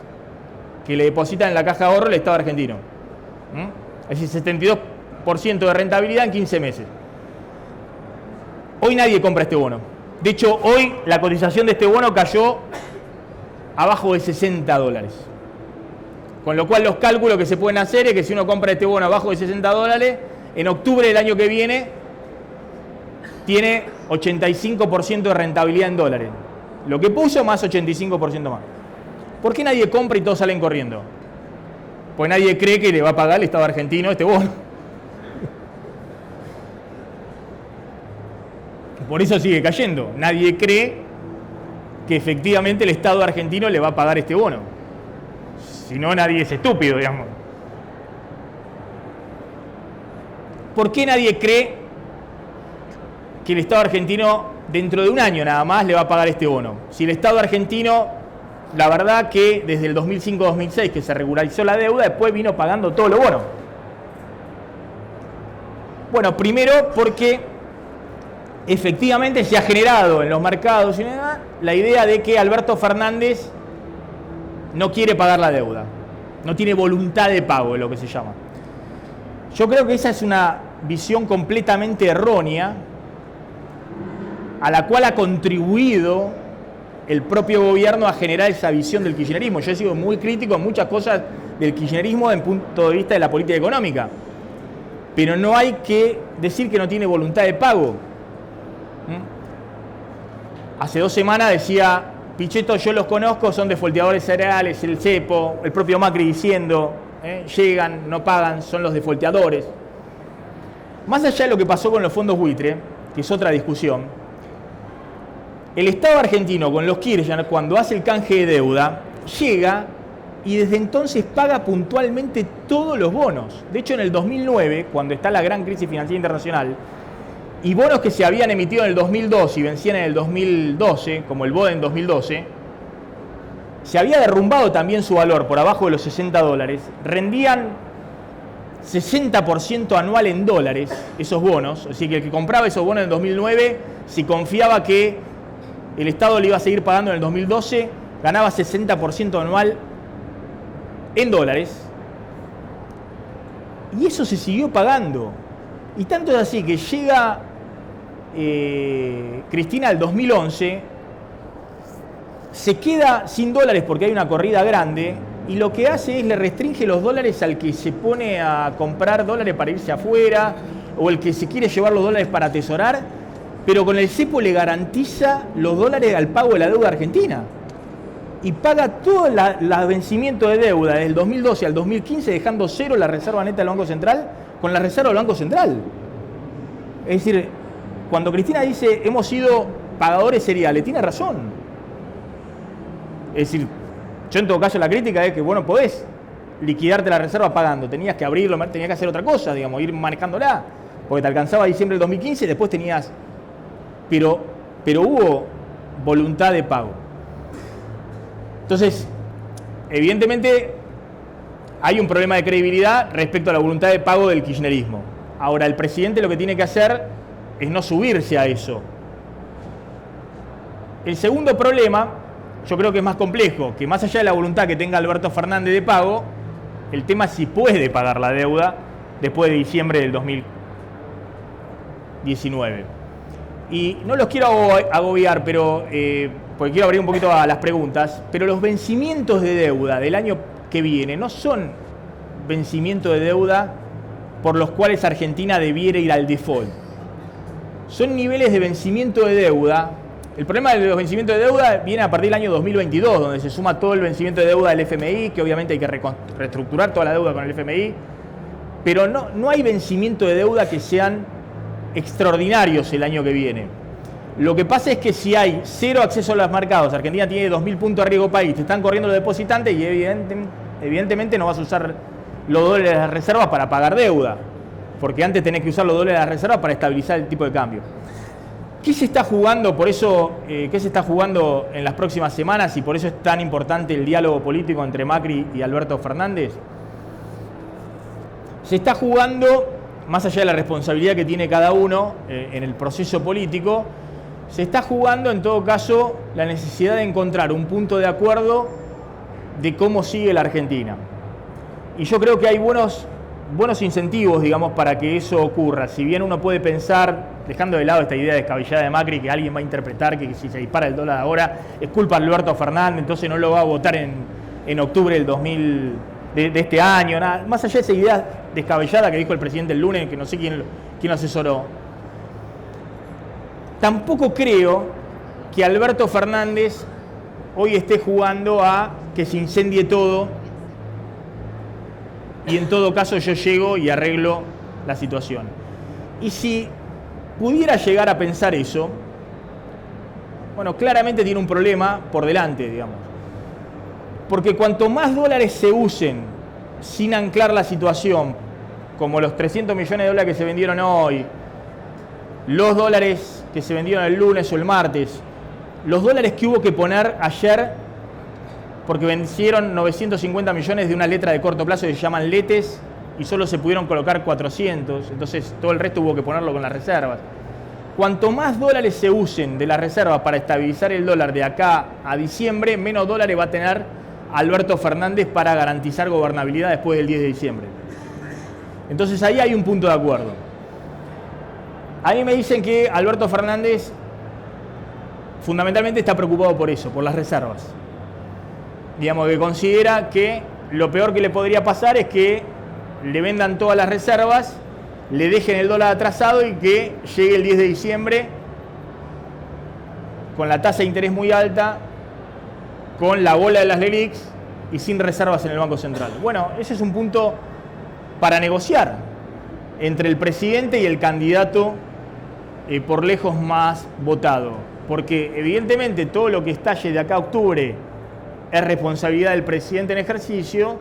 que le depositan en la caja de ahorro el Estado argentino. Es decir, 72% de rentabilidad en 15 meses. Hoy nadie compra este bono. De hecho, hoy la cotización de este bono cayó abajo de 60 dólares. Con lo cual los cálculos que se pueden hacer es que si uno compra este bono abajo de 60 dólares, en octubre del año que viene tiene 85% de rentabilidad en dólares. Lo que puso más 85% más. ¿Por qué nadie compra y todos salen corriendo? Pues nadie cree que le va a pagar el Estado argentino este bono. Por eso sigue cayendo. Nadie cree que efectivamente el Estado argentino le va a pagar este bono. Si no, nadie es estúpido, digamos. ¿Por qué nadie cree que el Estado argentino dentro de un año nada más le va a pagar este bono? Si el Estado argentino, la verdad que desde el 2005-2006 que se regularizó la deuda, después vino pagando todos los bonos. Bueno, primero porque efectivamente se ha generado en los mercados la idea de que Alberto Fernández no quiere pagar la deuda, no tiene voluntad de pago, es lo que se llama. Yo creo que esa es una visión completamente errónea a la cual ha contribuido el propio gobierno a generar esa visión del kirchnerismo. Yo he sido muy crítico en muchas cosas del kirchnerismo desde el punto de vista de la política económica, pero no hay que decir que no tiene voluntad de pago. Hace 2 semanas decía Pichetto, yo los conozco, son defolteadores cereales, el cepo, el propio Macri diciendo, llegan, no pagan, son los defolteadores. Más allá de lo que pasó con los fondos buitre, que es otra discusión, el Estado argentino con los Kirchner, cuando hace el canje de deuda, llega y desde entonces paga puntualmente todos los bonos. De hecho, en el 2009, cuando está la gran crisis financiera internacional, y bonos que se habían emitido en el 2012 y vencían en el 2012, como el BODE en 2012, se había derrumbado también su valor por abajo de los $60, rendían 60% anual en dólares esos bonos, así que el que compraba esos bonos en el 2009, si confiaba que el Estado le iba a seguir pagando en el 2012, ganaba 60% anual en dólares, y eso se siguió pagando. Y tanto es así que llega Cristina al 2011, se queda sin dólares porque hay una corrida grande, y lo que hace es le restringe los dólares al que se pone a comprar dólares para irse afuera, o el que se quiere llevar los dólares para atesorar, pero con el cepo le garantiza los dólares al pago de la deuda argentina. Y paga todo el vencimiento de deuda desde el 2012 al 2015, dejando cero la reserva neta del Banco Central con la reserva del Banco Central. Es decir, cuando Cristina dice hemos sido pagadores seriales, tiene razón. Es decir, yo en todo caso la crítica es que, bueno, podés liquidarte la reserva pagando, tenías que abrirlo, tenías que hacer otra cosa, digamos, ir manejándola, porque te alcanzaba diciembre del 2015 y después tenías... Pero hubo voluntad de pago. Entonces, evidentemente hay un problema de credibilidad respecto a la voluntad de pago del kirchnerismo. Ahora, el presidente lo que tiene que hacer es no subirse a eso. El segundo problema, yo creo que es más complejo, que más allá de la voluntad que tenga Alberto Fernández de pago, el tema es si puede pagar la deuda después de diciembre del 2019. Y no los quiero agobiar, pero porque quiero abrir un poquito a las preguntas, pero los vencimientos de deuda del año que viene no son vencimientos de deuda por los cuales Argentina debiera ir al default. Son niveles de vencimiento de deuda. El problema de los vencimientos de deuda viene a partir del año 2022, donde se suma todo el vencimiento de deuda del FMI, que obviamente hay que reestructurar toda la deuda con el FMI, pero no hay vencimiento de deuda que sean extraordinarios el año que viene. Lo que pasa es que si hay cero acceso a los mercados, Argentina tiene 2.000 puntos de riesgo país, te están corriendo los depositantes y evidentemente no vas a usar los dólares de la reserva para pagar deuda, porque antes tenés que usar los dólares de la reserva para estabilizar el tipo de cambio. ¿Qué se está jugando? Por eso, ¿qué se está jugando en las próximas semanas? Y por eso es tan importante el diálogo político entre Macri y Alberto Fernández. Se está jugando, más allá de la responsabilidad que tiene cada uno en el proceso político, se está jugando en todo caso la necesidad de encontrar un punto de acuerdo de cómo sigue la Argentina. Y yo creo que hay buenos incentivos, digamos, para que eso ocurra. Si bien uno puede pensar, dejando de lado esta idea descabellada de Macri, que alguien va a interpretar que si se dispara el dólar ahora es culpa de Alberto Fernández, entonces no lo va a votar en octubre del 2000 de este año, nada. Más allá de esa idea descabellada que dijo el presidente el lunes, que no sé quién lo asesoró, tampoco creo que Alberto Fernández hoy esté jugando a que se incendie todo y en todo caso yo llego y arreglo la situación. Y si pudiera llegar a pensar eso, Bueno, claramente tiene un problema por delante, digamos. Porque cuanto más dólares se usen sin anclar la situación, como los 300 millones de dólares que se vendieron hoy, los dólares que se vendieron el lunes o el martes, los dólares que hubo que poner ayer, porque vencieron 950 millones de una letra de corto plazo que se llaman letes y solo se pudieron colocar 400, entonces todo el resto hubo que ponerlo con las reservas. Cuanto más dólares se usen de las reservas para estabilizar el dólar de acá a diciembre, menos dólares va a tener Alberto Fernández para garantizar gobernabilidad después del 10 de diciembre. Entonces ahí hay un punto de acuerdo. A mí me dicen que Alberto Fernández fundamentalmente está preocupado por eso, por las reservas. Digamos que considera que lo peor que le podría pasar es que le vendan todas las reservas, le dejen el dólar atrasado y que llegue el 10 de diciembre con la tasa de interés muy alta, con la bola de las LELIQs y sin reservas en el Banco Central. Bueno, ese es un punto para negociar entre el presidente y el candidato por lejos más votado. Porque evidentemente todo lo que estalle de acá a octubre es responsabilidad del presidente en ejercicio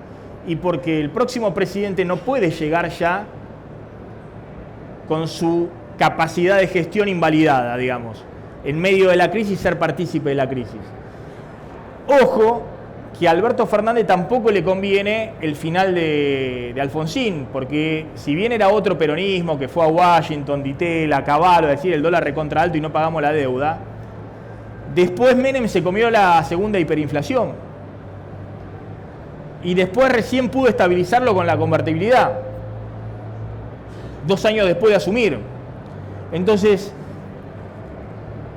y porque el próximo presidente no puede llegar ya con su capacidad de gestión invalidada, digamos, en medio de la crisis, ser partícipe de la crisis. Ojo, que a Alberto Fernández tampoco le conviene el final de Alfonsín, porque si bien era otro peronismo que fue a Washington, Ditela, Cavallo, a decir el dólar recontra alto y no pagamos la deuda, después Menem se comió la segunda hiperinflación y después recién pudo estabilizarlo con la convertibilidad, 2 años después de asumir. Entonces,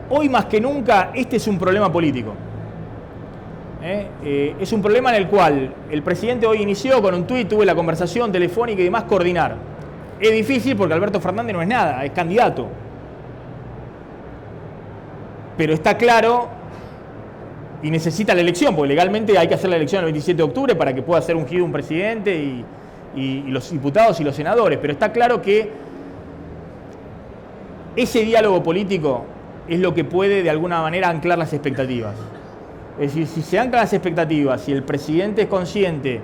hoy más que nunca este es un problema político. Es un problema en el cual el presidente hoy inició con un tuit, tuve la conversación telefónica y demás, coordinar. Es difícil porque Alberto Fernández no es nada, es candidato. Pero está claro y necesita la elección, porque legalmente hay que hacer la elección el 27 de octubre para que pueda ser ungido un presidente y los diputados y los senadores. Pero está claro que ese diálogo político es lo que puede de alguna manera anclar las expectativas. Es decir, si se anclan las expectativas, si el presidente es consciente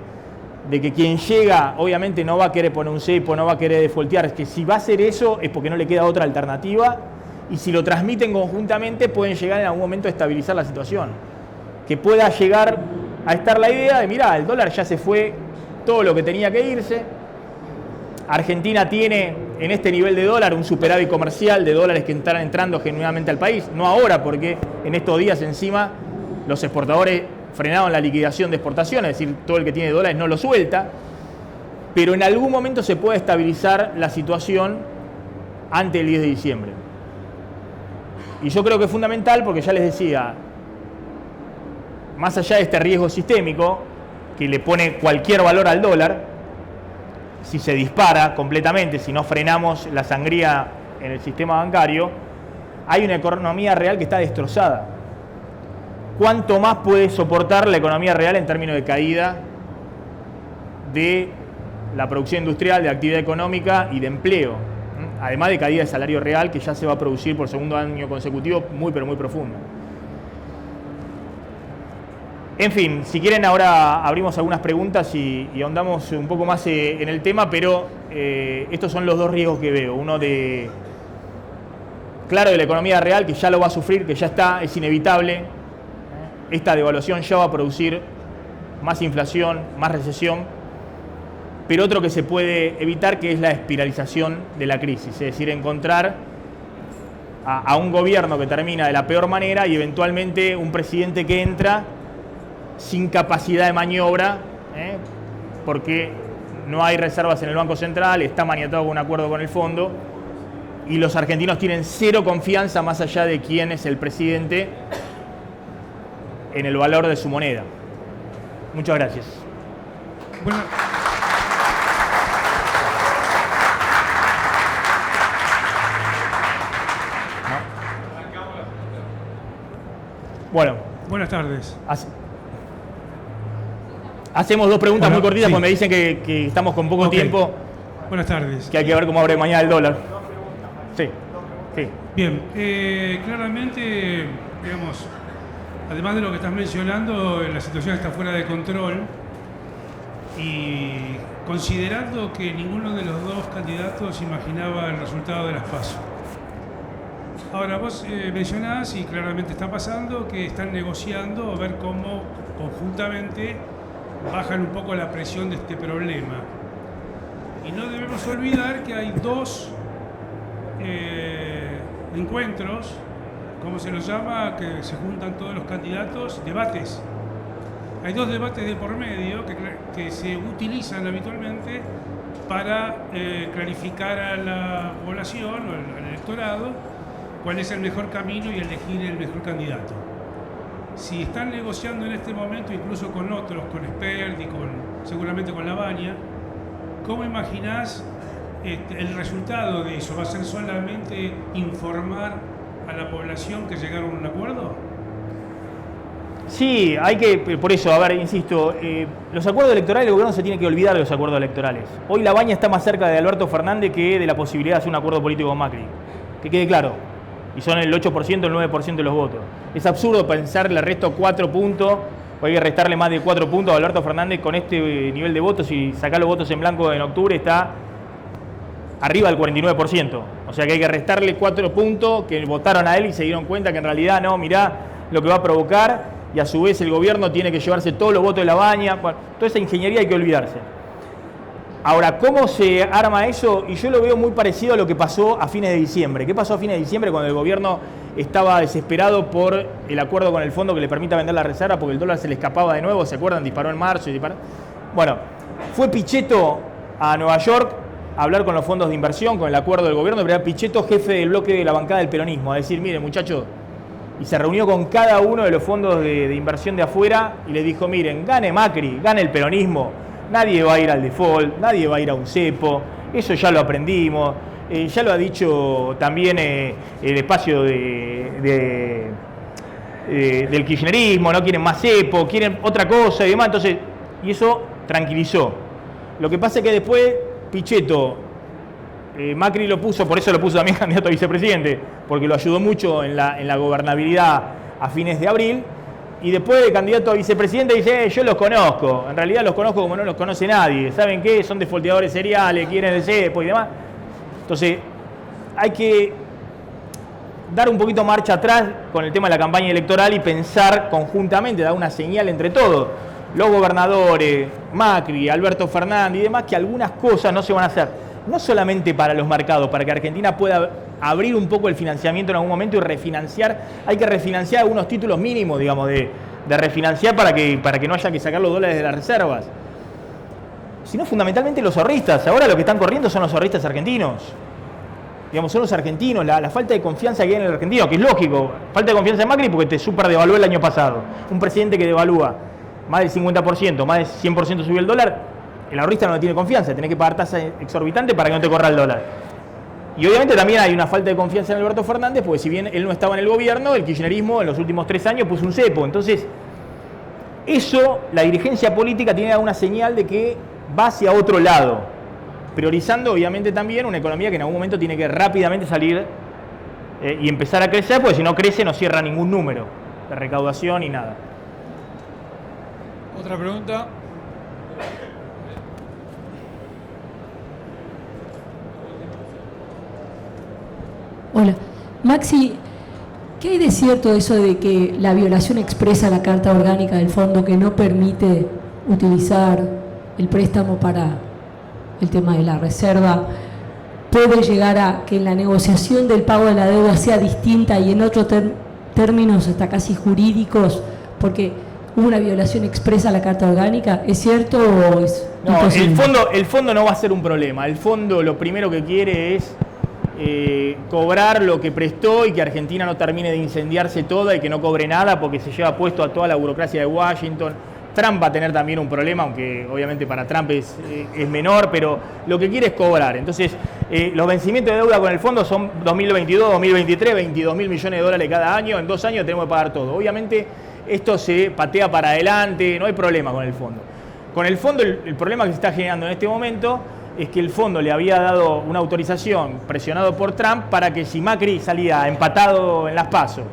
de que quien llega obviamente no va a querer poner un cepo, no va a querer defaultear, es que si va a hacer eso es porque no le queda otra alternativa y si lo transmiten conjuntamente pueden llegar en algún momento a estabilizar la situación. Que pueda llegar a estar la idea de, mirá, el dólar ya se fue todo lo que tenía que irse, Argentina tiene en este nivel de dólar un superávit comercial de dólares que están entrando genuinamente al país, no ahora porque en estos días encima los exportadores frenaron la liquidación de exportaciones, es decir, todo el que tiene dólares no lo suelta, pero en algún momento se puede estabilizar la situación antes del 10 de diciembre. Y yo creo que es fundamental porque ya les decía, más allá de este riesgo sistémico que le pone cualquier valor al dólar, si se dispara completamente, si no frenamos la sangría en el sistema bancario, hay una economía real que está destrozada. ¿Cuánto más puede soportar la economía real en términos de caída de la producción industrial, de actividad económica y de empleo? Además de caída de salario real que ya se va a producir por segundo año consecutivo muy pero muy profundo. En fin, si quieren ahora abrimos algunas preguntas y ahondamos un poco más en el tema, pero estos son los dos riesgos que veo. Uno de la economía real, que ya lo va a sufrir, que ya está, es inevitable. Esta devaluación ya va a producir más inflación, más recesión, pero otro que se puede evitar, que es la espiralización de la crisis, es decir, encontrar a un gobierno que termina de la peor manera y eventualmente un presidente que entra sin capacidad de maniobra, porque no hay reservas en el Banco Central, está maniatado con un acuerdo con el fondo y los argentinos tienen cero confianza más allá de quién es el presidente en el valor de su moneda. Muchas gracias. Bueno. Bueno. Buenas tardes. Hacemos dos preguntas muy cortitas, sí. Porque me dicen que estamos con poco tiempo. Buenas tardes. Que hay que ver cómo abre mañana el dólar. Sí. Bien, claramente digamos, además de lo que estás mencionando, la situación está fuera de control y considerando que ninguno de los dos candidatos imaginaba el resultado de las PASO. Ahora, vos mencionás, y claramente está pasando, que están negociando a ver cómo conjuntamente bajan un poco la presión de este problema. Y no debemos olvidar que hay dos encuentros, ¿cómo se los llama?, que se juntan todos los candidatos, debates. Hay dos debates de por medio que se utilizan habitualmente para clarificar a la población o al electorado cuál es el mejor camino y elegir el mejor candidato. Si están negociando en este momento, incluso con otros, con Expert y seguramente con Lavagna, ¿cómo imaginás el resultado de eso? ¿Va a ser solamente informar a la población que llegaron a un acuerdo? Sí, hay que, por eso, a ver, insisto, los acuerdos electorales, el gobierno se tiene que olvidar de los acuerdos electorales. Hoy Lavagna está más cerca de Alberto Fernández que de la posibilidad de hacer un acuerdo político con Macri. Que quede claro. Y son el 8%, el 9% de los votos. Es absurdo pensar, le resto 4 puntos, o hay que restarle más de 4 puntos a Alberto Fernández con este nivel de votos y sacar los votos en blanco en octubre está arriba del 49%. O sea que hay que restarle 4 puntos que votaron a él y se dieron cuenta que en realidad no, mirá lo que va a provocar, y a su vez el gobierno tiene que llevarse todos los votos de Lavagna. Bueno, toda esa ingeniería hay que olvidarse. Ahora, ¿cómo se arma eso? Y yo lo veo muy parecido a lo que pasó a fines de diciembre. ¿Qué pasó a fines de diciembre cuando el gobierno estaba desesperado por el acuerdo con el fondo que le permita vender la reserva porque el dólar se le escapaba de nuevo? ¿Se acuerdan? Disparó en marzo y disparó. Bueno, fue Pichetto a Nueva York a hablar con los fondos de inversión, con el acuerdo del gobierno, pero era Pichetto jefe del bloque de la bancada del peronismo, a decir, miren muchachos, y se reunió con cada uno de los fondos de inversión de afuera y le dijo, miren, gane Macri, gane el peronismo, nadie va a ir al default, nadie va a ir a un cepo, eso ya lo aprendimos, ya lo ha dicho también el espacio del kirchnerismo, no quieren más cepo, quieren otra cosa y demás, entonces, y eso tranquilizó. Lo que pasa es que después Pichetto, Macri lo puso, por eso lo puso también candidato a vicepresidente, porque lo ayudó mucho en la gobernabilidad a fines de abril. Y después de candidato a vicepresidente dice, yo los conozco. En realidad los conozco como no los conoce nadie. ¿Saben qué? Son defolteadores seriales, quieren el cepo y demás. Entonces, hay que dar un poquito marcha atrás con el tema de la campaña electoral y pensar conjuntamente, dar una señal entre todos, los gobernadores, Macri, Alberto Fernández y demás, que algunas cosas no se van a hacer. No solamente para los mercados, para que Argentina pueda abrir un poco el financiamiento en algún momento y refinanciar. Hay que refinanciar algunos títulos mínimos, digamos, de refinanciar para que no haya que sacar los dólares de las reservas. Sino fundamentalmente los ahorristas. Ahora lo que están corriendo son los ahorristas argentinos. Digamos, son los argentinos, la falta de confianza que hay en el argentino, que es lógico. Falta de confianza en Macri porque te super devaluó el año pasado. Un presidente que devalúa más del 50%, más del 100% subió el dólar. El ahorrista no tiene confianza, tiene que pagar tasas exorbitantes para que no te corra el dólar. Y obviamente también hay una falta de confianza en Alberto Fernández, porque si bien él no estaba en el gobierno, el kirchnerismo en los últimos 3 años puso un cepo. Entonces, eso, la dirigencia política tiene una señal de que va hacia otro lado, priorizando obviamente también una economía que en algún momento tiene que rápidamente salir y empezar a crecer, porque si no crece no cierra ningún número de recaudación y nada. Otra pregunta. Hola. Maxi, ¿qué hay de cierto eso de que la violación expresa la Carta Orgánica del Fondo que no permite utilizar el préstamo para el tema de la reserva puede llegar a que la negociación del pago de la deuda sea distinta y en otros términos hasta casi jurídicos porque hubo una violación expresa a la Carta Orgánica? ¿Es cierto o es imposible? No, el fondo no va a ser un problema. El fondo lo primero que quiere es cobrar lo que prestó y que Argentina no termine de incendiarse toda y que no cobre nada porque se lleva puesto a toda la burocracia de Washington. Trump va a tener también un problema, aunque obviamente para Trump es menor, pero lo que quiere es cobrar. Entonces, los vencimientos de deuda con el fondo son 2022, 2023, 22 mil millones de dólares cada año. En 2 años tenemos que pagar todo. Obviamente, esto se patea para adelante, no hay problema con el fondo. Con el fondo, el problema que se está generando en este momento es que el fondo le había dado una autorización presionado por Trump para que si Macri salía empatado en las PASO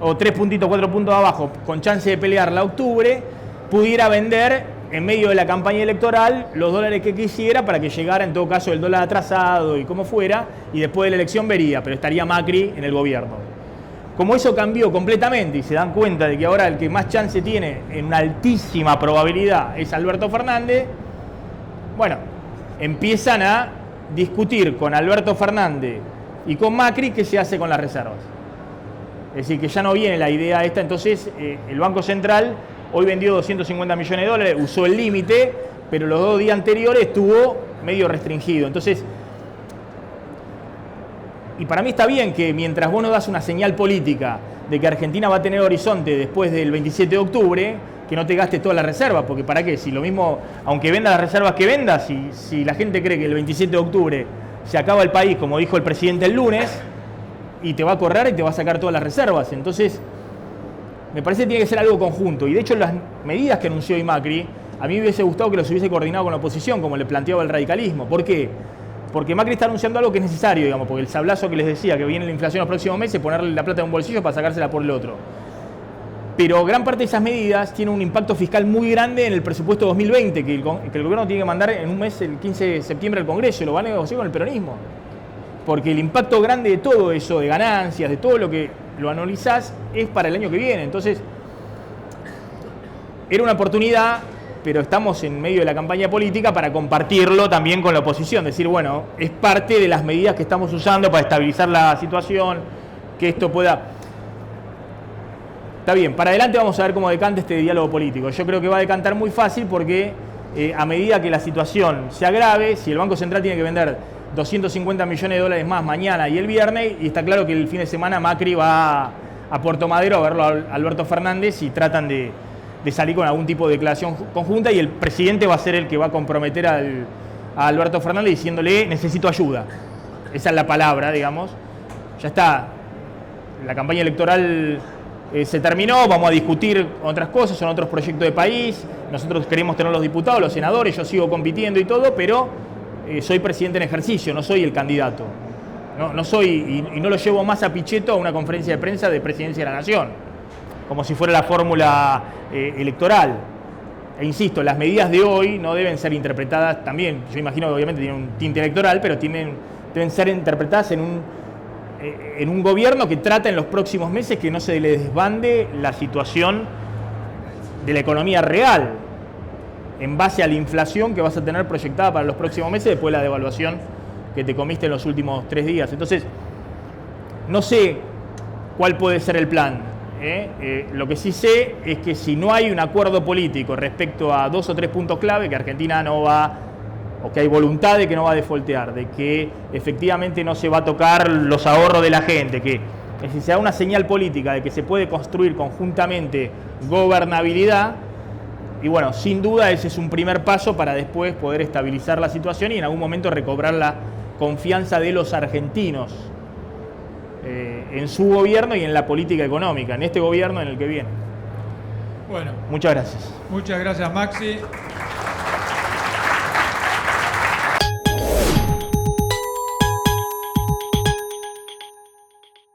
o 3 puntitos, 4 puntos abajo, con chance de pelearla a octubre, pudiera vender en medio de la campaña electoral los dólares que quisiera para que llegara en todo caso el dólar atrasado y como fuera, y después de la elección vería, pero estaría Macri en el gobierno. Como eso cambió completamente y se dan cuenta de que ahora el que más chance tiene en una altísima probabilidad es Alberto Fernández, bueno, empiezan a discutir con Alberto Fernández y con Macri qué se hace con las reservas. Es decir, que ya no viene la idea esta, entonces el Banco Central hoy vendió 250 millones de dólares, usó el límite, pero los 2 días anteriores estuvo medio restringido. Entonces, y para mí está bien que mientras vos no das una señal política de que Argentina va a tener horizonte después del 27 de octubre, que no te gastes toda la reserva, porque ¿para qué? Si lo mismo, aunque venda las reservas que venda, si la gente cree que el 27 de octubre se acaba el país, como dijo el presidente el lunes, y te va a correr y te va a sacar todas las reservas. Entonces, me parece que tiene que ser algo conjunto. Y de hecho, las medidas que anunció hoy Macri, a mí me hubiese gustado que los hubiese coordinado con la oposición, como le planteaba el radicalismo. ¿Por qué? Porque Macri está anunciando algo que es necesario, digamos, porque el sablazo que les decía, que viene la inflación los próximos meses, ponerle la plata en un bolsillo para sacársela por el otro. Pero gran parte de esas medidas tienen un impacto fiscal muy grande en el presupuesto 2020, que el gobierno tiene que mandar en un mes, el 15 de septiembre, al Congreso, y lo va a negociar con el peronismo. Porque el impacto grande de todo eso, de ganancias, de todo lo que lo analizás, es para el año que viene. Entonces, era una oportunidad, pero estamos en medio de la campaña política para compartirlo también con la oposición. Decir, bueno, es parte de las medidas que estamos usando para estabilizar la situación, que esto pueda... Está bien, para adelante vamos a ver cómo decanta este diálogo político. Yo creo que va a decantar muy fácil porque a medida que la situación se agrave, si el Banco Central tiene que vender 250 millones de dólares más mañana y el viernes, y está claro que el fin de semana Macri va a Puerto Madero a verlo a Alberto Fernández y tratan de salir con algún tipo de declaración conjunta, y el presidente va a ser el que va a comprometer a Alberto Fernández diciéndole necesito ayuda. Esa es la palabra, digamos. Ya está, la campaña electoral se terminó, vamos a discutir otras cosas, son otros proyectos de país, nosotros queremos tener los diputados, los senadores, yo sigo compitiendo y todo, pero soy presidente en ejercicio, no soy el candidato. No soy, y no lo llevo más a Pichetto a una conferencia de prensa de presidencia de la Nación, como si fuera la fórmula electoral. E insisto, las medidas de hoy no deben ser interpretadas también, yo imagino que obviamente tienen un tinte electoral, pero deben ser interpretadas en un gobierno que trata en los próximos meses que no se le desbande la situación de la economía real, en base a la inflación que vas a tener proyectada para los próximos meses después de la devaluación que te comiste en los últimos 3 días. Entonces, no sé cuál puede ser el plan. Lo que sí sé es que si no hay un acuerdo político respecto a 2 o 3 puntos clave, que Argentina no va, o que hay voluntad de que no va a defaultear, de que efectivamente no se va a tocar los ahorros de la gente, que si se da una señal política de que se puede construir conjuntamente gobernabilidad, y bueno, sin duda ese es un primer paso para después poder estabilizar la situación y en algún momento recobrar la confianza de los argentinos en su gobierno y en la política económica, en este gobierno en el que viene. Bueno. Muchas gracias. Muchas gracias, Maxi.